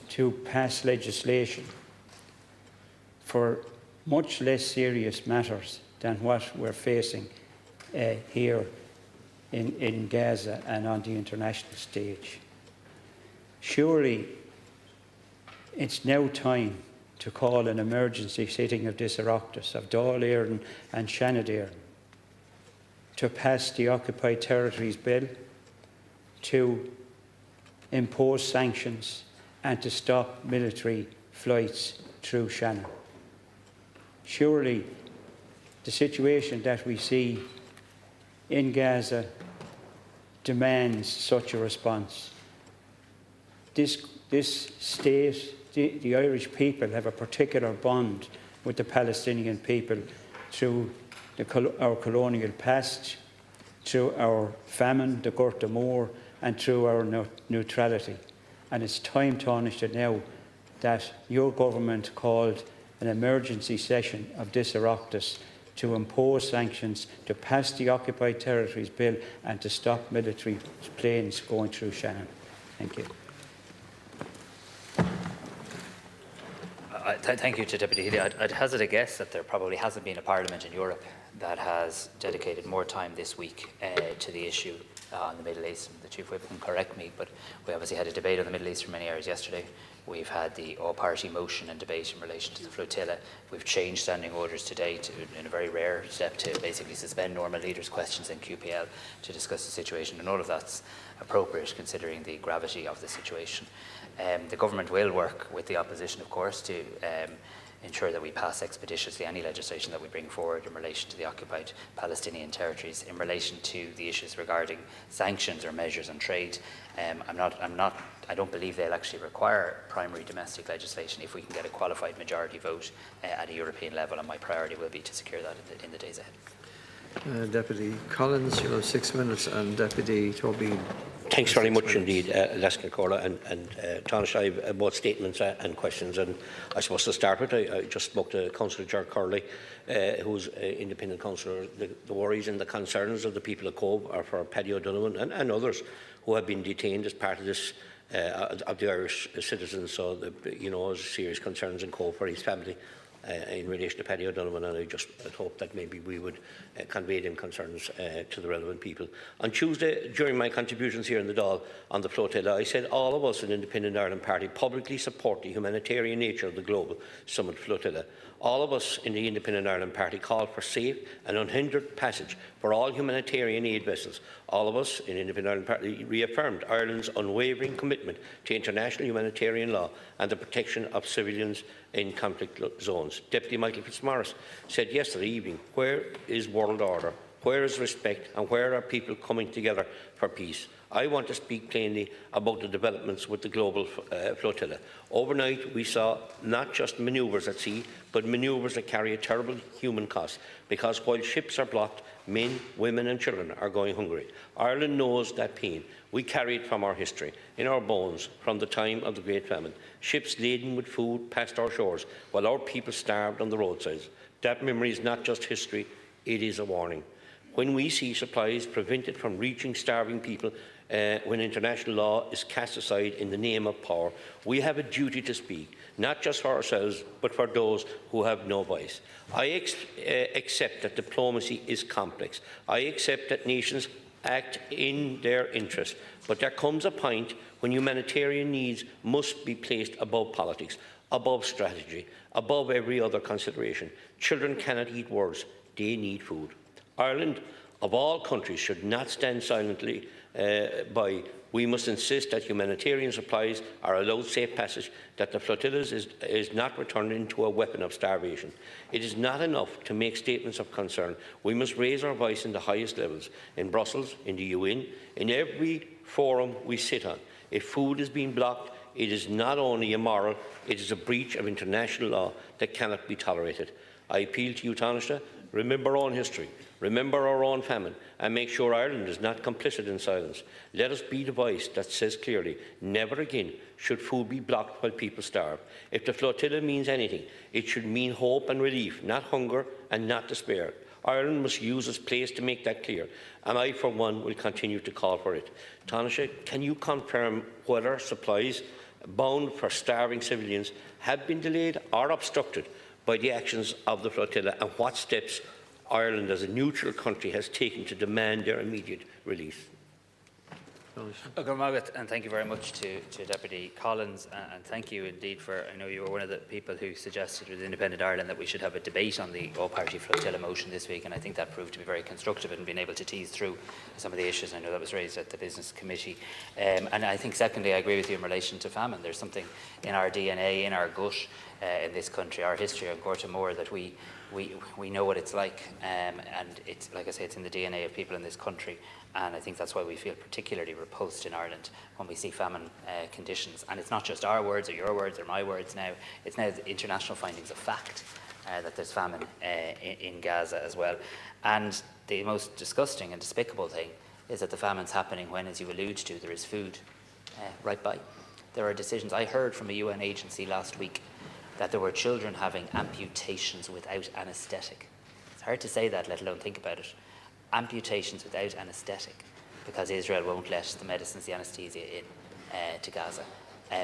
to pass legislation for much less serious matters than what we're facing here in Gaza and on the international stage. Surely it's now time to call an emergency sitting of this Oireachtas, of Dáil and Shannon, to pass the Occupied Territories Bill, to impose sanctions and to stop military flights through Shannon. Surely the situation that we see in Gaza demands such a response. This state, the Irish people, have a particular bond with the Palestinian people through our colonial past, through our famine, the Gurta Mór, and through our neutrality. And it's time, Tánaiste, now that your government called an emergency session of this Oireachtas to impose sanctions, to pass the Occupied Territories Bill and to stop military planes going through Shannon. Thank you. Thank you to Deputy Healy. I'd hazard a guess that there probably hasn't been a parliament in Europe that has dedicated more time this week to the issue on the Middle East. The Chief Whip can correct me, but we obviously had a debate on the Middle East for many hours yesterday. We've had the all-party motion and debate in relation to the flotilla. We've changed standing orders today in a very rare step to basically suspend normal leaders' questions in QPL to discuss the situation, and all of that's appropriate considering the gravity of the situation. The government will work with the opposition, of course, to ensure that we pass expeditiously any legislation that we bring forward in relation to the occupied Palestinian territories. In relation to the issues regarding sanctions or measures on trade, I don't believe they'll actually require primary domestic legislation if we can get a qualified majority vote at a European level, and my priority will be to secure that in the days ahead. Deputy Collins, you have 6 minutes, and Deputy Tobin. Thanks very much indeed, Lescan Corla and Tánaiste. I have both statements and questions, and I suppose to start with, I just spoke to Councillor Ger Curley, who's independent councillor. The worries and the concerns of the people of Cove are for Paddy O'Donovan and others who have been detained as part of this of the Irish citizens. So, there's serious concerns in Cove for his family in relation to Paddy O'Donovan, and I just hope that maybe we would convey them concerns to the relevant people. On Tuesday, during my contributions here in the Dáil on the flotilla, I said all of us in Independent Ireland Party publicly support the humanitarian nature of the global summit flotilla. All of us in the Independent Ireland Party call for safe and unhindered passage for all humanitarian aid vessels. All of us in Independent Ireland Party reaffirmed Ireland's unwavering commitment to international humanitarian law and the protection of civilians in conflict zones. Deputy Michael Fitzmaurice said yesterday evening, where is world order? Where is respect? And where are people coming together for peace? I want to speak plainly about the developments with the global flotilla. Overnight, we saw not just manoeuvres at sea, but manoeuvres that carry a terrible human cost, because while ships are blocked, men, women and children are going hungry. Ireland knows that pain. We carry it from our history, in our bones, from the time of the Great Famine. Ships laden with food passed our shores, while our people starved on the roadsides. That memory is not just history, it is a warning. When we see supplies prevented from reaching starving people, when international law is cast aside in the name of power, we have a duty to speak, not just for ourselves, but for those who have no voice. I accept that diplomacy is complex. I accept that nations act in their interest, but there comes a point when humanitarian needs must be placed above politics, above strategy, above every other consideration. Children cannot eat words, they need food. Ireland, of all countries, should not stand silently by. We must insist that humanitarian supplies are allowed safe passage, that the flotillas is not returned into a weapon of starvation. It is not enough to make statements of concern. We must raise our voice in the highest levels, in Brussels, in the UN, in every forum we sit on. If food is being blocked, it is not only immoral, it is a breach of international law that cannot be tolerated. I appeal to you, Tánaiste, remember our own history, remember our own famine, and make sure Ireland is not complicit in silence. Let us be the voice that says clearly, never again should food be blocked while people starve. If the flotilla means anything, it should mean hope and relief, not hunger and not despair. Ireland must use its place to make that clear, and I, for one, will continue to call for it. Tánaiste, can you confirm whether supplies bound for starving civilians have been delayed or obstructed by the actions of the flotilla, and what steps Ireland as a neutral country has taken to demand their immediate release? And thank you very much to Deputy Collins, and thank you indeed for, I know you were one of the people who suggested with Independent Ireland that we should have a debate on the all-party flotilla motion this week, and I think that proved to be very constructive in being able to tease through some of the issues. I know that was raised at the Business Committee. And I think secondly, I agree with you in relation to famine. There's something in our DNA, in our gut, in this country, our history on Gortamore, that we know what it's like, and it's, like I say, it's in the DNA of people in this country, and I think that's why we feel particularly repulsed in Ireland when we see famine conditions. And it's not just our words or your words or my words now, it's now the international findings of fact that there's famine in Gaza as well. And the most disgusting and despicable thing is that the famine's happening when, as you allude to, there is food right by. There are decisions. I heard from a UN agency last week that there were children having amputations without anaesthetic. It's hard to say that, let alone think about it. Amputations without anaesthetic, because Israel won't let the medicines, the anaesthesia in to Gaza.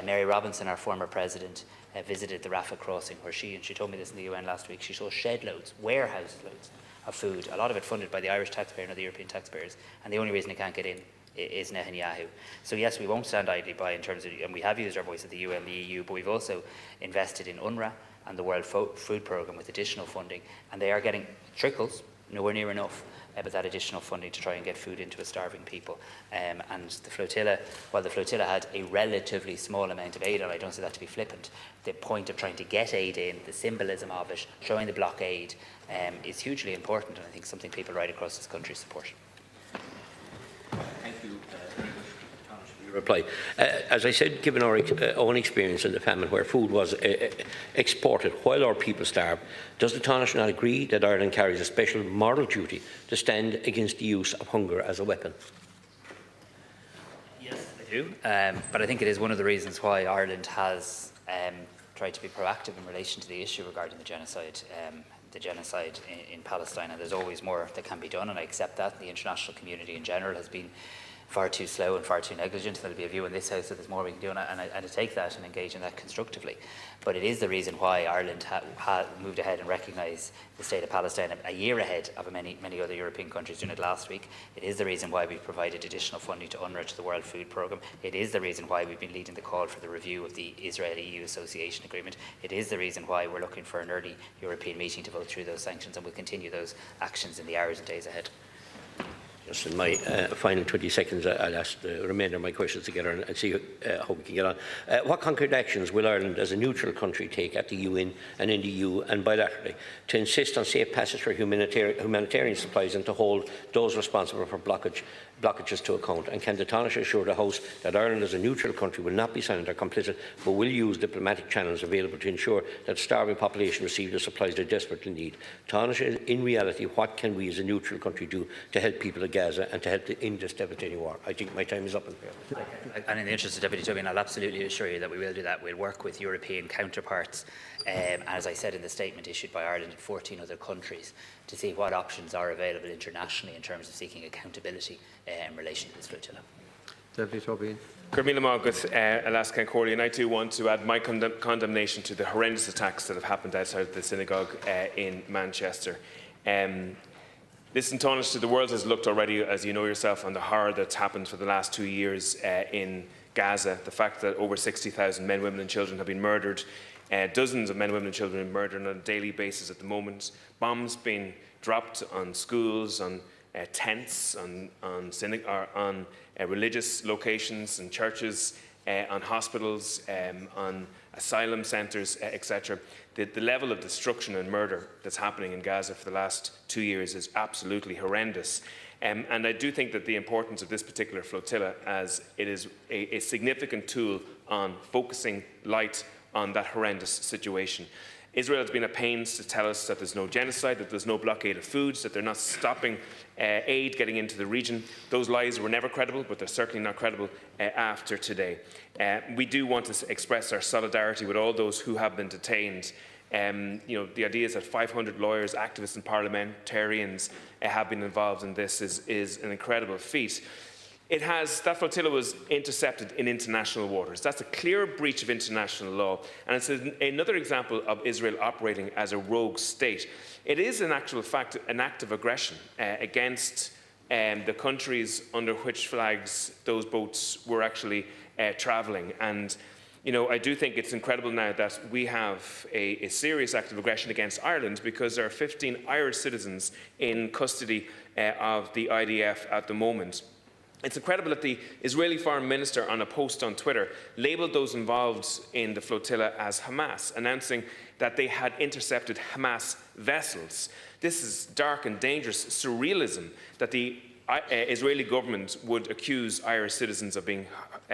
Mary Robinson, our former president, visited the Rafah crossing where she told me this in the UN last week, she saw shed loads, warehouse loads of food, a lot of it funded by the Irish taxpayer and the European taxpayers, and the only reason it can't get in is Netanyahu. So yes, we won't stand idly by in terms of, and we have used our voice at the UN, the EU, but we've also invested in UNRWA and the World Food Programme with additional funding, and they are getting trickles, nowhere near enough, but that additional funding to try and get food into a starving people. And the flotilla, while the flotilla had a relatively small amount of aid, and I don't say that to be flippant, the point of trying to get aid in, the symbolism of it, showing the blockade, is hugely important, and I think something people right across this country support. Thank you for your reply. As I said, given our own experience in the famine where food was exported while our people starved, does the Tánaiste not agree that Ireland carries a special moral duty to stand against the use of hunger as a weapon? Yes, I do. But I think it is one of the reasons why Ireland has tried to be proactive in relation to the issue regarding the genocide in Palestine, and there's always more that can be done, and I accept that. The international community in general has been far too slow and far too negligent. There'll be a view in this House that there's more we can do, and I take that and engage in that constructively. But it is the reason why Ireland moved ahead and recognised the state of Palestine a year ahead of many other European countries doing it last week. It is the reason why we've provided additional funding to UNRWA, to the World Food Programme. It is the reason why we've been leading the call for the review of the Israel-EU Association Agreement. It is the reason why we're looking for an early European meeting to vote through those sanctions, and we'll continue those actions in the hours and days ahead. Just in my final 20 seconds, I'll ask the remainder of my questions together and see how we can get on. What concrete actions will Ireland as a neutral country take at the UN and in the EU and bilaterally to insist on safe passage for humanitarian supplies and to hold those responsible for blockage blockages to account, and can the Tánaiste assure the House that Ireland as a neutral country will not be silent or complicit, but will use diplomatic channels available to ensure that the starving population receive the supplies they desperately need? Tánaiste, in reality, what can we as a neutral country do to help people of Gaza and to help end this devastating war? I think my time is up. And in the interest of Deputy Tubman, I'll absolutely assure you that we will do that. We'll work with European counterparts, as I said in the statement issued by Ireland and 14 other countries, to see what options are available internationally in terms of seeking accountability in relation to this flotilla. Deputy Tubman. Carmila Margaret, Alaska and Corley, and I too want to add my condemnation to the horrendous attacks that have happened outside the synagogue in Manchester. Listen, Tánaiste, the world has looked already, as you know yourself, on the horror that's happened for the last 2 years in Gaza. The fact that over 60,000 men, women and children have been murdered. Dozens of men, women and children are murdered on a daily basis at the moment. Bombs being dropped on schools, on tents, on religious locations and churches, on hospitals, on asylum centres, etc. The level of destruction and murder that's happening in Gaza for the last 2 years is absolutely horrendous. And I do think that the importance of this particular flotilla, as it is a significant tool on focusing light on that horrendous situation. Israel has been at pains to tell us that there's no genocide, that there's no blockade of foods, that they're not stopping aid getting into the region. Those lies were never credible, but they're certainly not credible after today. We do want to express our solidarity with all those who have been detained. The idea is that 500 lawyers, activists and parliamentarians have been involved in this is an incredible feat. That flotilla was intercepted in international waters. That's a clear breach of international law, and it's another example of Israel operating as a rogue state. It is, in actual fact, an act of aggression against the countries under which flags those boats were actually travelling. And I do think it's incredible now that we have a serious act of aggression against Ireland, because there are 15 Irish citizens in custody of the IDF at the moment. It's incredible that the Israeli Foreign Minister, on a post on Twitter, labelled those involved in the flotilla as Hamas, announcing that they had intercepted Hamas vessels. This is dark and dangerous surrealism that the Israeli government would accuse Irish citizens of being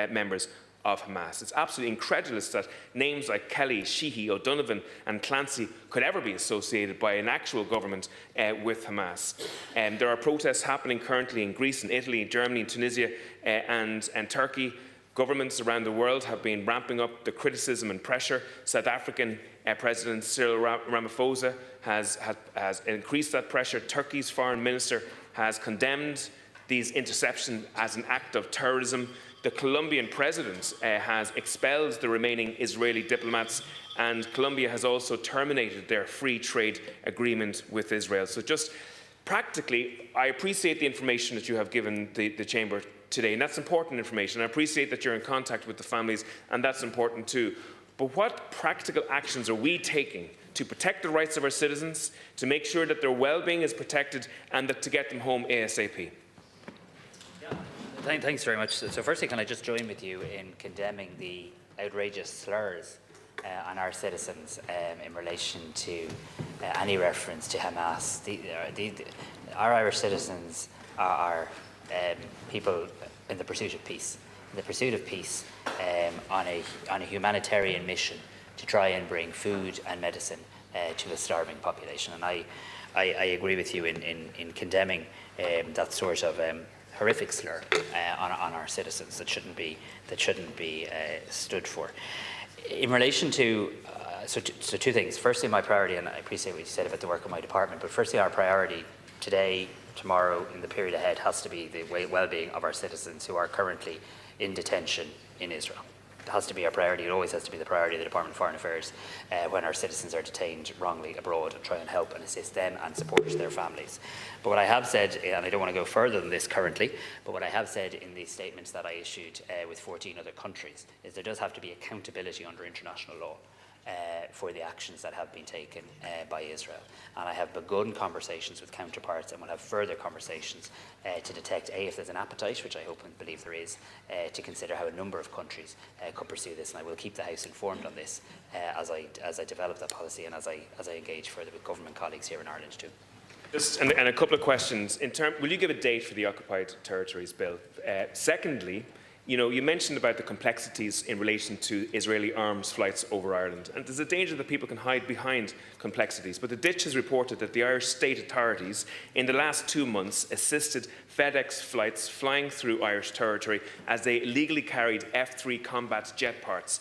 members of Hamas. It's absolutely incredulous that names like Kelly, Sheehy, O'Donovan and Clancy could ever be associated by an actual government with Hamas. There are protests happening currently in Greece and Italy, Germany and Tunisia and Turkey. Governments around the world have been ramping up the criticism and pressure. South African President Cyril Ramaphosa has increased that pressure. Turkey's foreign minister has condemned these interceptions as an act of terrorism. The Colombian president has expelled the remaining Israeli diplomats, and Colombia has also terminated their free trade agreement with Israel. So just practically, I appreciate the information that you have given the Chamber today, and that's important information. I appreciate that you're in contact with the families, and that's important too. But what practical actions are we taking to protect the rights of our citizens, to make sure that their well-being is protected, and to get them home ASAP? Thanks very much. So firstly, can I just join with you in condemning the outrageous slurs on our citizens in relation to any reference to Hamas. Our Irish citizens are people in the pursuit of peace. In the pursuit of peace on a humanitarian mission to try and bring food and medicine to a starving population. And I agree with you in condemning that sort of horrific slur on our citizens that shouldn't be stood for. In relation to so two things. Firstly, my priority, and I appreciate what you said about the work of my department, but firstly, our priority today, tomorrow, in the period ahead, has to be the well-being of our citizens who are currently in detention in Israel. It has to be our priority. It always has to be the priority of the Department of Foreign Affairs when our citizens are detained wrongly abroad, and try and help and assist them and support their families. But what I have said, and I don't want to go further than this currently, but what I have said in the statements that I issued with 14 other countries is there does have to be accountability under international law for the actions that have been taken by Israel. And I have begun conversations with counterparts, and will have further conversations to detect, A, if there's an appetite, which I hope and believe there is, to consider how a number of countries could pursue this. And I will keep the House informed on this as I develop that policy, and as I engage further with government colleagues here in Ireland too. And a couple of questions. Will you give a date for the Occupied Territories Bill? Secondly, you mentioned about the complexities in relation to Israeli arms flights over Ireland, and there's a danger that people can hide behind complexities. But the Ditch has reported that the Irish state authorities in the last 2 months assisted FedEx flights flying through Irish territory as they illegally carried F-3 combat jet parts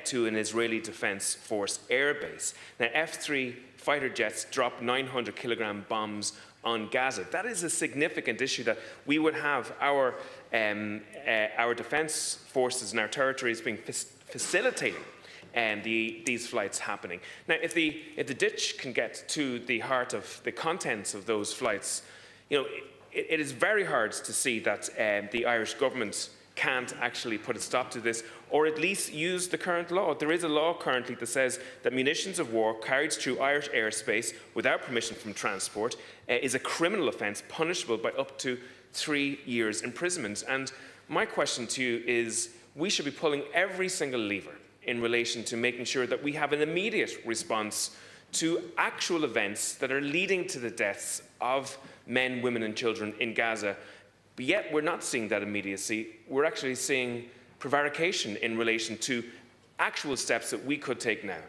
to an Israeli Defence Force airbase. Now, F-3 fighter jets dropped 900-kilogram bombs on Gaza. That is a significant issue, that we would have our defence forces and our territories being facilitating these flights happening. Now, if the Ditch can get to the heart of the contents of those flights, it is very hard to see that the Irish government can't actually put a stop to this, or at least use the current law. There is a law currently that says that munitions of war carried through Irish airspace without permission from transport is a criminal offence punishable by up to 3 years imprisonment. And my question to you is, we should be pulling every single lever in relation to making sure that we have an immediate response to actual events that are leading to the deaths of men, women and children in Gaza. But yet we're not seeing that immediacy. We're actually seeing prevarication in relation to actual steps that we could take now.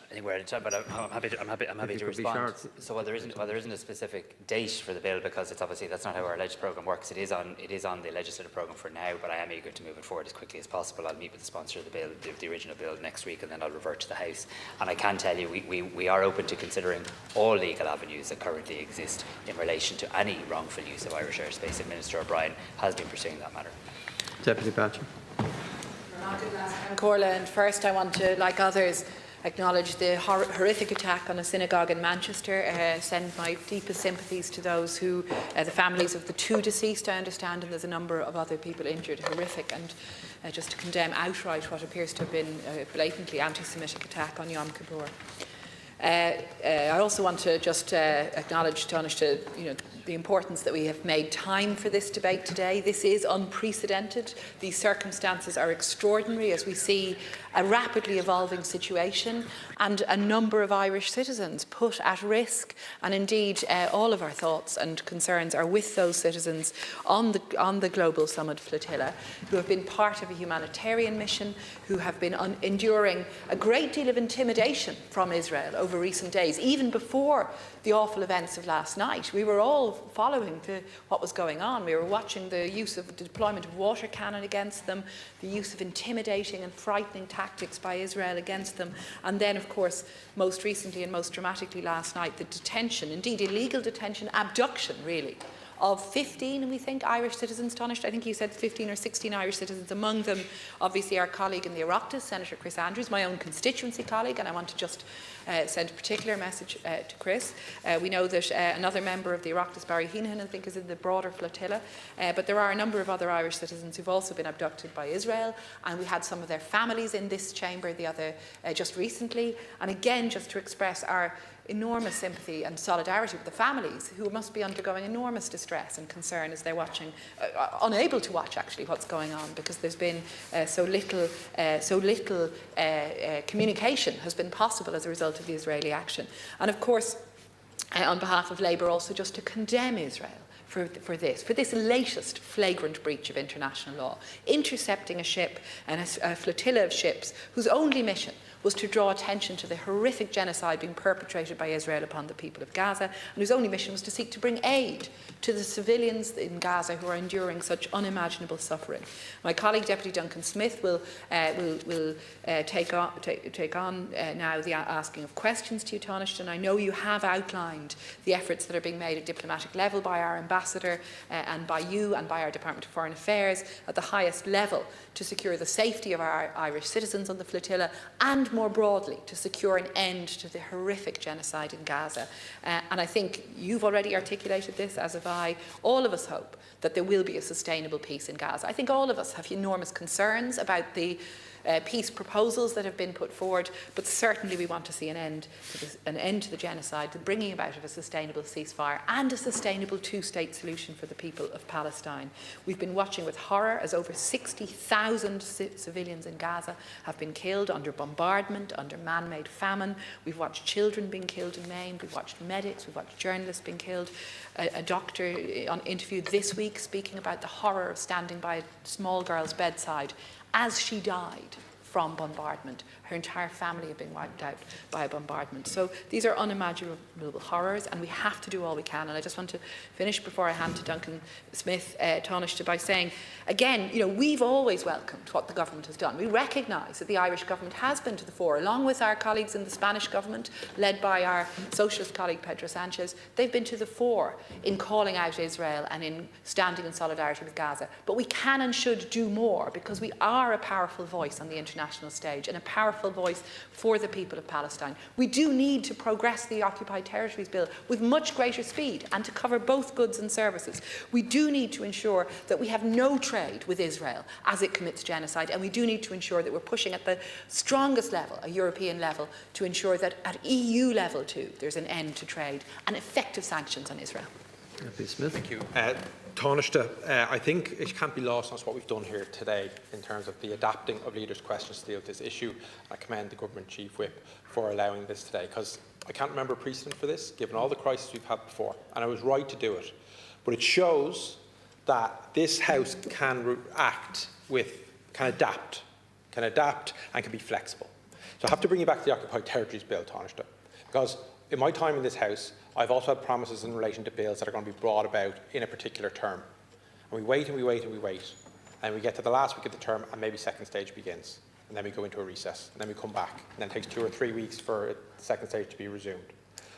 I think we're out of time, but I'm happy to respond. So while there isn't a specific date for the bill, because it's obviously that's not how our legislative programme works, it is on the legislative programme for now, but I am eager to move it forward as quickly as possible. I'll meet with the sponsor of the bill, the original bill, next week, and then I'll revert to the House. And I can tell you we are open to considering all legal avenues that currently exist in relation to any wrongful use of Irish airspace, and Minister O'Brien has been pursuing that matter. Deputy Patrick. Corla, and first I want to, like others, acknowledge the horrific attack on a synagogue in Manchester. Send my deepest sympathies to those who, the families of the 2 deceased, I understand, and there's a number of other people injured. Horrific, and just to condemn outright what appears to have been a blatantly anti-Semitic attack on Yom Kippur. I also want to just acknowledge, Tánaiste, the importance that we have made time for this debate today. This is unprecedented. These circumstances are extraordinary as we see a rapidly evolving situation and a number of Irish citizens put at risk. And indeed, all of our thoughts and concerns are with those citizens on the Global Summit Flotilla, who have been part of a humanitarian mission, who have been enduring a great deal of intimidation from Israel over recent days, even before the awful events of last night. We were all following what was going on. We were watching the deployment of water cannon against them, the use of intimidating and frightening tactics by Israel against them, and then, of course, most recently and most dramatically last night, the detention, indeed illegal detention, abduction really, of 15, and we think, Irish citizens, Tánaiste. I think you said 15 or 16 Irish citizens, among them obviously our colleague in the Oireachtas, Senator Chris Andrews, my own constituency colleague, and I want to just send a particular message to Chris. We know that another member of the Oireachtas, Barry Heenan, I think, is in the broader flotilla, but there are a number of other Irish citizens who've also been abducted by Israel, and we had some of their families in this chamber just recently, and again, just to express our enormous sympathy and solidarity with the families who must be undergoing enormous distress and concern as they're watching, unable to watch actually what's going on, because there's been so little communication has been possible as a result of the Israeli action. And of course, on behalf of Labour, also just to condemn Israel for this latest flagrant breach of international law, intercepting a ship and a flotilla of ships whose only mission was to draw attention to the horrific genocide being perpetrated by Israel upon the people of Gaza, and whose only mission was to seek to bring aid to the civilians in Gaza who are enduring such unimaginable suffering. My colleague, Deputy Duncan Smith, will take on now the asking of questions to you, Tánaiste, and I know you have outlined the efforts that are being made at diplomatic level by our ambassador and by you and by our Department of Foreign Affairs at the highest level to secure the safety of our Irish citizens on the flotilla, and more broadly to secure an end to the horrific genocide in Gaza. And I think you've already articulated this, as have I. All of us hope that there will be a sustainable peace in Gaza. I think all of us have enormous concerns about the peace proposals that have been put forward, but certainly we want to see an end to the genocide, the bringing about of a sustainable ceasefire and a sustainable two-state solution for the people of Palestine. We've been watching with horror as over 60,000 civilians in Gaza have been killed under bombardment, under man-made famine. We've watched children being killed and maimed. We've watched medics. We've watched journalists being killed. A doctor interviewed this week speaking about the horror of standing by a small girl's bedside as she died from bombardment. Her entire family have been wiped out by a bombardment. So these are unimaginable horrors, and we have to do all we can. And I just want to finish before I hand to Duncan Smith, Tánaiste, by saying, again, we've always welcomed what the government has done. We recognise that the Irish government has been to the fore, along with our colleagues in the Spanish government, led by our socialist colleague Pedro Sanchez. They've been to the fore in calling out Israel and in standing in solidarity with Gaza. But we can and should do more, because we are a powerful voice on the international stage and a powerful voice for the people of Palestine. We do need to progress the Occupied Territories Bill with much greater speed and to cover both goods and services. We do need to ensure that we have no trade with Israel as it commits genocide, and we do need to ensure that we're pushing at the strongest level, a European level, to ensure that at EU level too there's an end to trade and effective sanctions on Israel. Smith. Thank you. Tánaiste, I think it can't be lost on us what we've done here today in terms of the adapting of leaders' questions to deal with this issue. I commend the Government Chief Whip for allowing this today, because I can't remember a precedent for this, given all the crises we've had before, and I was right to do it. But it shows that this House can adapt and can be flexible. So I have to bring you back to the Occupied Territories Bill, Tánaiste, because in my time in this House, I've also had promises in relation to bills that are going to be brought about in a particular term. And we wait and we wait and we wait. And we get to the last week of the term and maybe second stage begins. And then we go into a recess. And then we come back. And then it takes 2 or 3 weeks for the second stage to be resumed.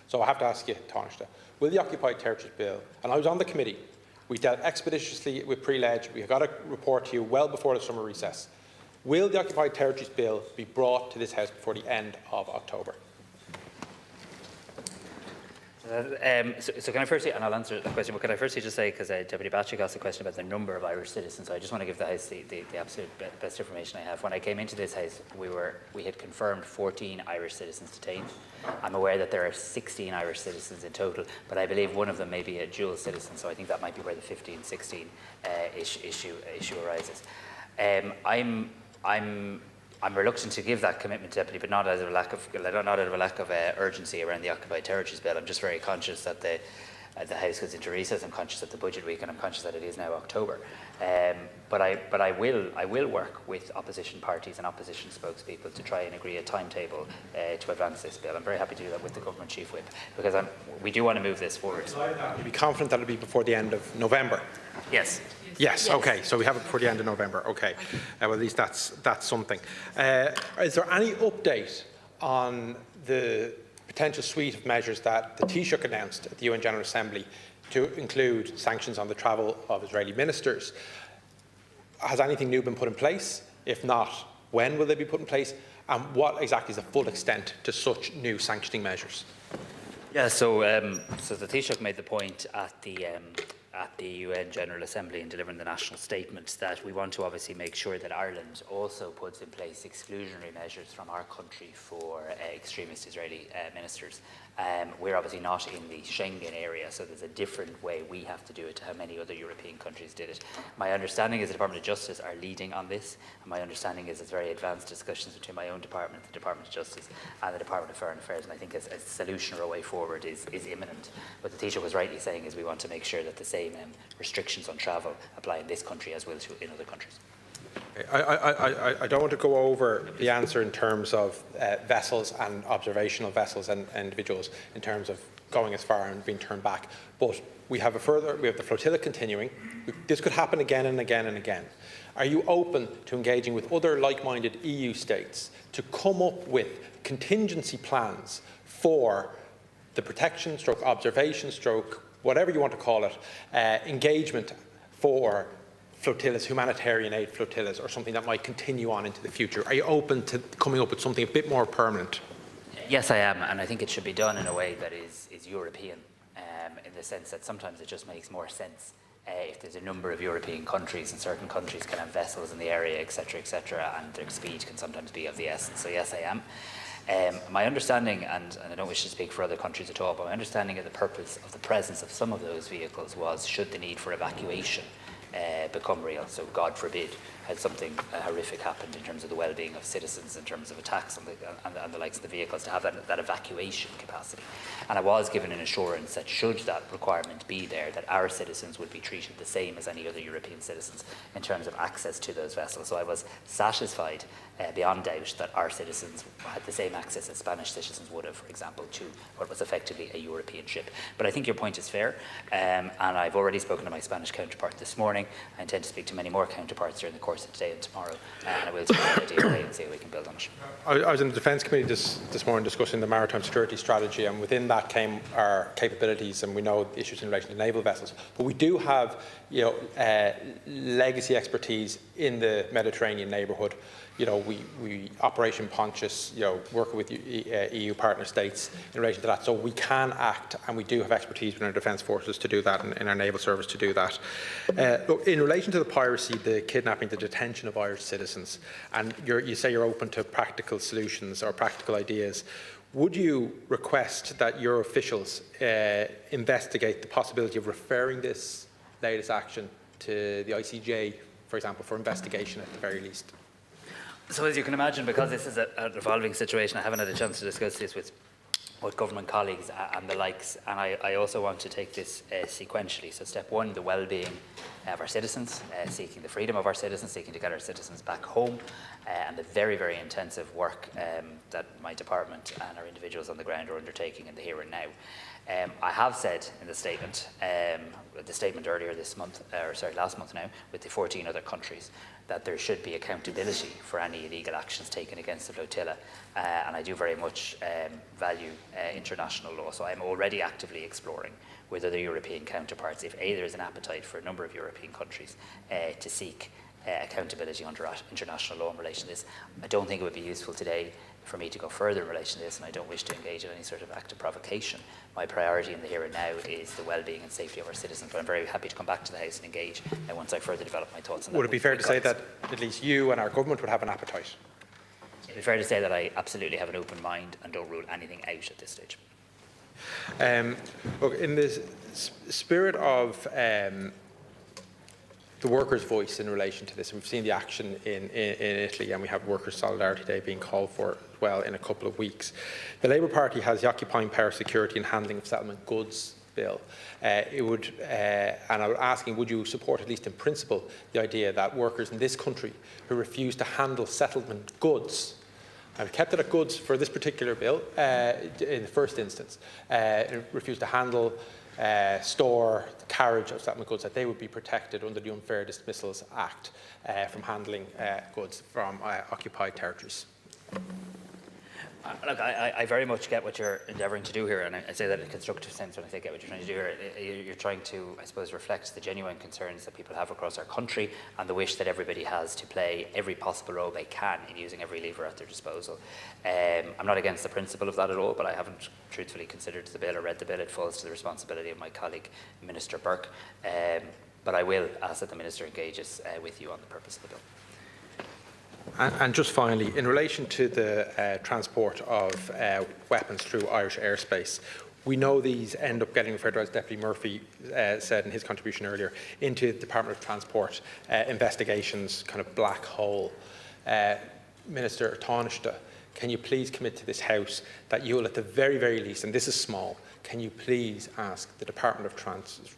So I have to ask you, Tánaiste, will the Occupied Territories Bill, and I was on the committee, we dealt expeditiously with pre-leg, we got a report to you well before the summer recess. Will the Occupied Territories Bill be brought to this House before the end of October? So can I firstly, and I'll answer the question, but can I firstly just say, because Deputy Patrick asked a question about the number of Irish citizens, so I just want to give the House the absolute best information I have. When I came into this House, we had confirmed 14 Irish citizens detained. I'm aware that there are 16 Irish citizens in total, but I believe one of them may be a dual citizen, so I think that might be where the 15-16 issue arises. I'm reluctant to give that commitment, Deputy, but not out of a lack of urgency around the Occupied Territories Bill. I'm just very conscious that the House goes into recess. I'm conscious that the budget week, and I'm conscious that it is now October. But I will work with opposition parties and opposition spokespeople to try and agree a timetable to advance this bill. I'm very happy to do that with the Government Chief Whip, because we do want to move this forward. You'd be confident that it'll be before the end of November? Yes. Yes, okay, so we have it before the end of November, okay. Well, at least that's something. Is there any update on the potential suite of measures that the Taoiseach announced at the UN General Assembly to include sanctions on the travel of Israeli ministers? Has anything new been put in place? If not, when will they be put in place? And what exactly is the full extent to such new sanctioning measures? Yeah, so the Taoiseach made the point at the UN General Assembly in delivering the national statement that we want to obviously make sure that Ireland also puts in place exclusionary measures from our country for extremist Israeli ministers. We're obviously not in the Schengen area, so there's a different way we have to do it to how many other European countries did it. My understanding is the Department of Justice are leading on this, and my understanding is it's very advanced discussions between my own department, the Department of Justice, and the Department of Foreign Affairs, and I think a solution or a way forward is imminent. What the Taoiseach was rightly saying is we want to make sure that the same restrictions on travel apply in this country as well as in other countries. I don't want to go over the answer in terms of vessels and observational vessels and individuals in terms of going as far and being turned back, but we have the flotilla continuing. This could happen again and again and again. Are you open to engaging with other like-minded EU states to come up with contingency plans for the protection stroke observation stroke whatever you want to call it, engagement for flotillas, humanitarian aid flotillas, or something that might continue on into the future? Are you open to coming up with something a bit more permanent? Yes, I am, and I think it should be done in a way that is European, in the sense that sometimes it just makes more sense if there's a number of European countries, and certain countries can have vessels in the area, etc., and their speed can sometimes be of the essence. So yes, I am. My understanding, and I don't wish to speak for other countries at all, but my understanding of the purpose of the presence of some of those vehicles was should the need for evacuation become real. So God forbid had something horrific happened in terms of the well-being of citizens, in terms of attacks on the likes of the vehicles, to have that evacuation capacity. And I was given an assurance that should that requirement be there, that our citizens would be treated the same as any other European citizens in terms of access to those vessels. So I was satisfied beyond doubt that our citizens had the same access as Spanish citizens would have, for example, to what was effectively a European ship. But I think your point is fair, and I've already spoken to my Spanish counterpart this morning. I intend to speak to many more counterparts during the course of today and tomorrow, and I will take the idea away and see how we can build on it. I was in the Defence Committee this morning discussing the maritime security strategy, and within that came our capabilities, and we know the issues in relation to naval vessels. But we do have, legacy expertise in the Mediterranean neighbourhood. We Operation Pontius, working with EU partner states in relation to that. So we can act, and we do have expertise within our defence forces to do that, and in our naval service to do that. Look, in relation to the piracy, the kidnapping, the detention of Irish citizens, and you say you're open to practical solutions or practical ideas. Would you request that your officials investigate the possibility of referring this latest action to the ICJ, for example, for investigation at the very least? So as you can imagine, because this is a revolving situation, I haven't had a chance to discuss this with government colleagues and the likes, and I also want to take this sequentially. So step one, the well-being of our citizens, seeking the freedom of our citizens, seeking to get our citizens back home, and the very, very intensive work that my department and our individuals on the ground are undertaking in the here and now. I have said in the statement earlier this month, last month now, with the 14 other countries, that there should be accountability for any illegal actions taken against the flotilla, and I do very much value international law. So I'm already actively exploring with other European counterparts if there is an appetite for a number of European countries to seek accountability under international law in relation to this. I don't think it would be useful today for me to go further in relation to this, and I don't wish to engage in any sort of act of provocation. My priority in the here and now is the well-being and safety of our citizens, but I'm very happy to come back to the House and engage once I further develop my thoughts on that. Would it be fair to say that at least you and our government would have an appetite? It would be fair to say that I absolutely have an open mind and don't rule anything out at this stage. Look, in the spirit of the workers' voice in relation to this, we've seen the action in Italy, and we have Workers' Solidarity Day being called for as well in a couple of weeks. The Labour Party has the Occupying Power, Security and Handling of Settlement Goods bill. And I was asking, would you support, at least in principle, the idea that workers in this country who refuse to handle settlement goods, I've kept it at goods for this particular bill in the first instance, refuse to handle, store, carriage of settlement goods, that they would be protected under the Unfair Dismissals Act from handling goods from occupied territories? Look, I very much get what you're endeavouring to do here, and I say that in a constructive sense when I say get what you're trying to do here. You're trying to, I suppose, reflect the genuine concerns that people have across our country and the wish that everybody has to play every possible role they can in using every lever at their disposal. I'm not against the principle of that at all, but I haven't truthfully considered the bill or read the bill. It falls to the responsibility of my colleague, Minister Burke. But I will ask that the Minister engages with you on the purpose of the bill. And just finally, in relation to the transport of weapons through Irish airspace, we know these end up getting referred to, as Deputy Murphy said in his contribution earlier, into the Department of Transport investigations, kind of black hole. Minister Tánaiste, can you please commit to this House that you will, at the very, very least, and this is small, can you please ask the Department of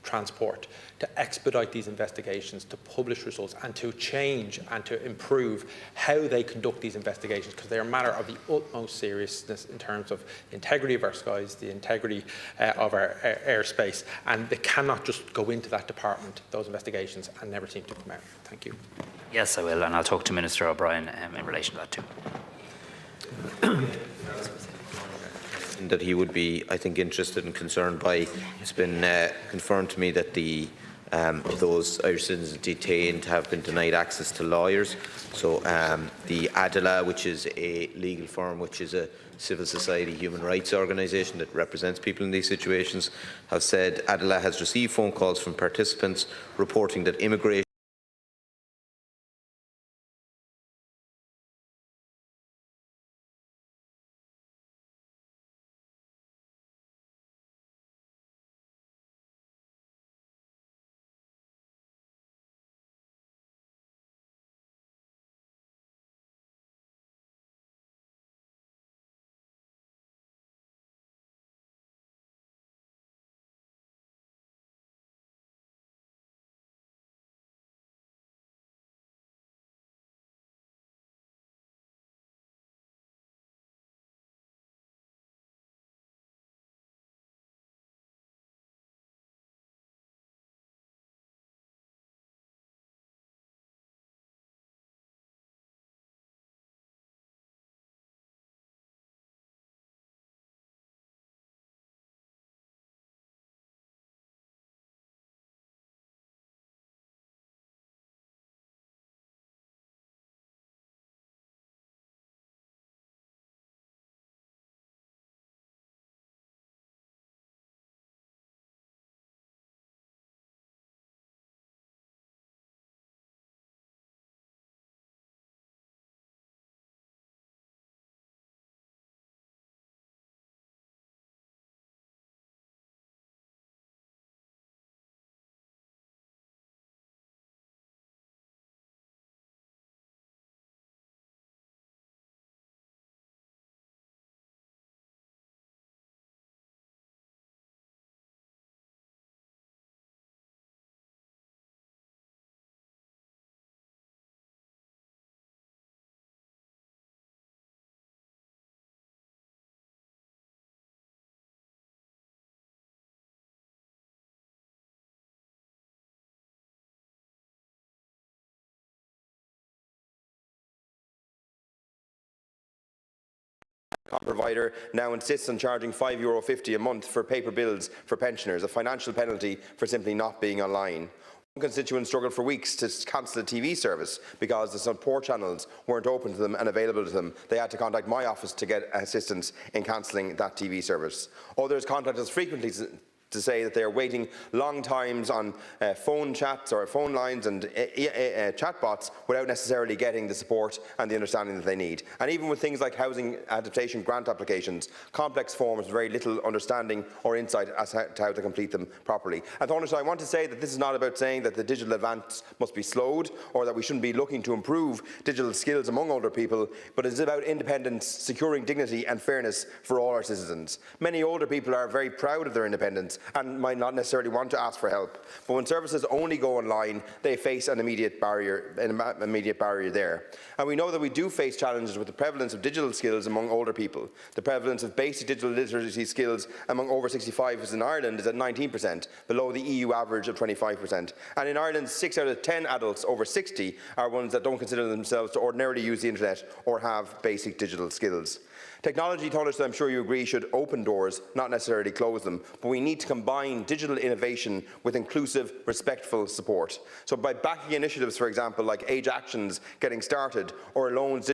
Transport to expedite these investigations, to publish results, and to change and to improve how they conduct these investigations, because they are a matter of the utmost seriousness in terms of the integrity of our skies, the integrity of our airspace, and they cannot just go into that department, those investigations, and never seem to come out. Thank you. Yes, I will, and I'll talk to Minister O'Brien in relation to that too. That he would be, I think, interested and concerned by. It's been confirmed to me that the those Irish citizens detained have been denied access to lawyers. So the Adela, which is a legal firm, which is a civil society human rights organisation that represents people in these situations, have said Adela has received phone calls from participants reporting that immigration provider now insists on charging €5.50 a month for paper bills for pensioners, a financial penalty for simply not being online. One constituent struggled for weeks to cancel a TV service because the support channels weren't open to them and available to them. They had to contact my office to get assistance in cancelling that TV service. Others contact us frequently to say that they are waiting long times on phone chats or phone lines and chatbots without necessarily getting the support and the understanding that they need. And even with things like housing adaptation grant applications, complex forms with very little understanding or insight as to how to complete them properly. And Tánaiste, I want to say that this is not about saying that the digital advance must be slowed or that we shouldn't be looking to improve digital skills among older people, but it is about independence, securing dignity and fairness for all our citizens. Many older people are very proud of their independence and might not necessarily want to ask for help. But when services only go online, they face an immediate barrier there. And we know that we do face challenges with the prevalence of digital skills among older people. The prevalence of basic digital literacy skills among over 65s in Ireland is at 19%, below the EU average of 25%. And in Ireland, 6 out of 10 adults over 60 are ones that don't consider themselves to ordinarily use the internet or have basic digital skills. Technology, Tánaiste, I'm sure you agree, should open doors, not necessarily close them, but we need to combine digital innovation with inclusive, respectful support. So by backing initiatives, for example, like Age Actions getting started, or loans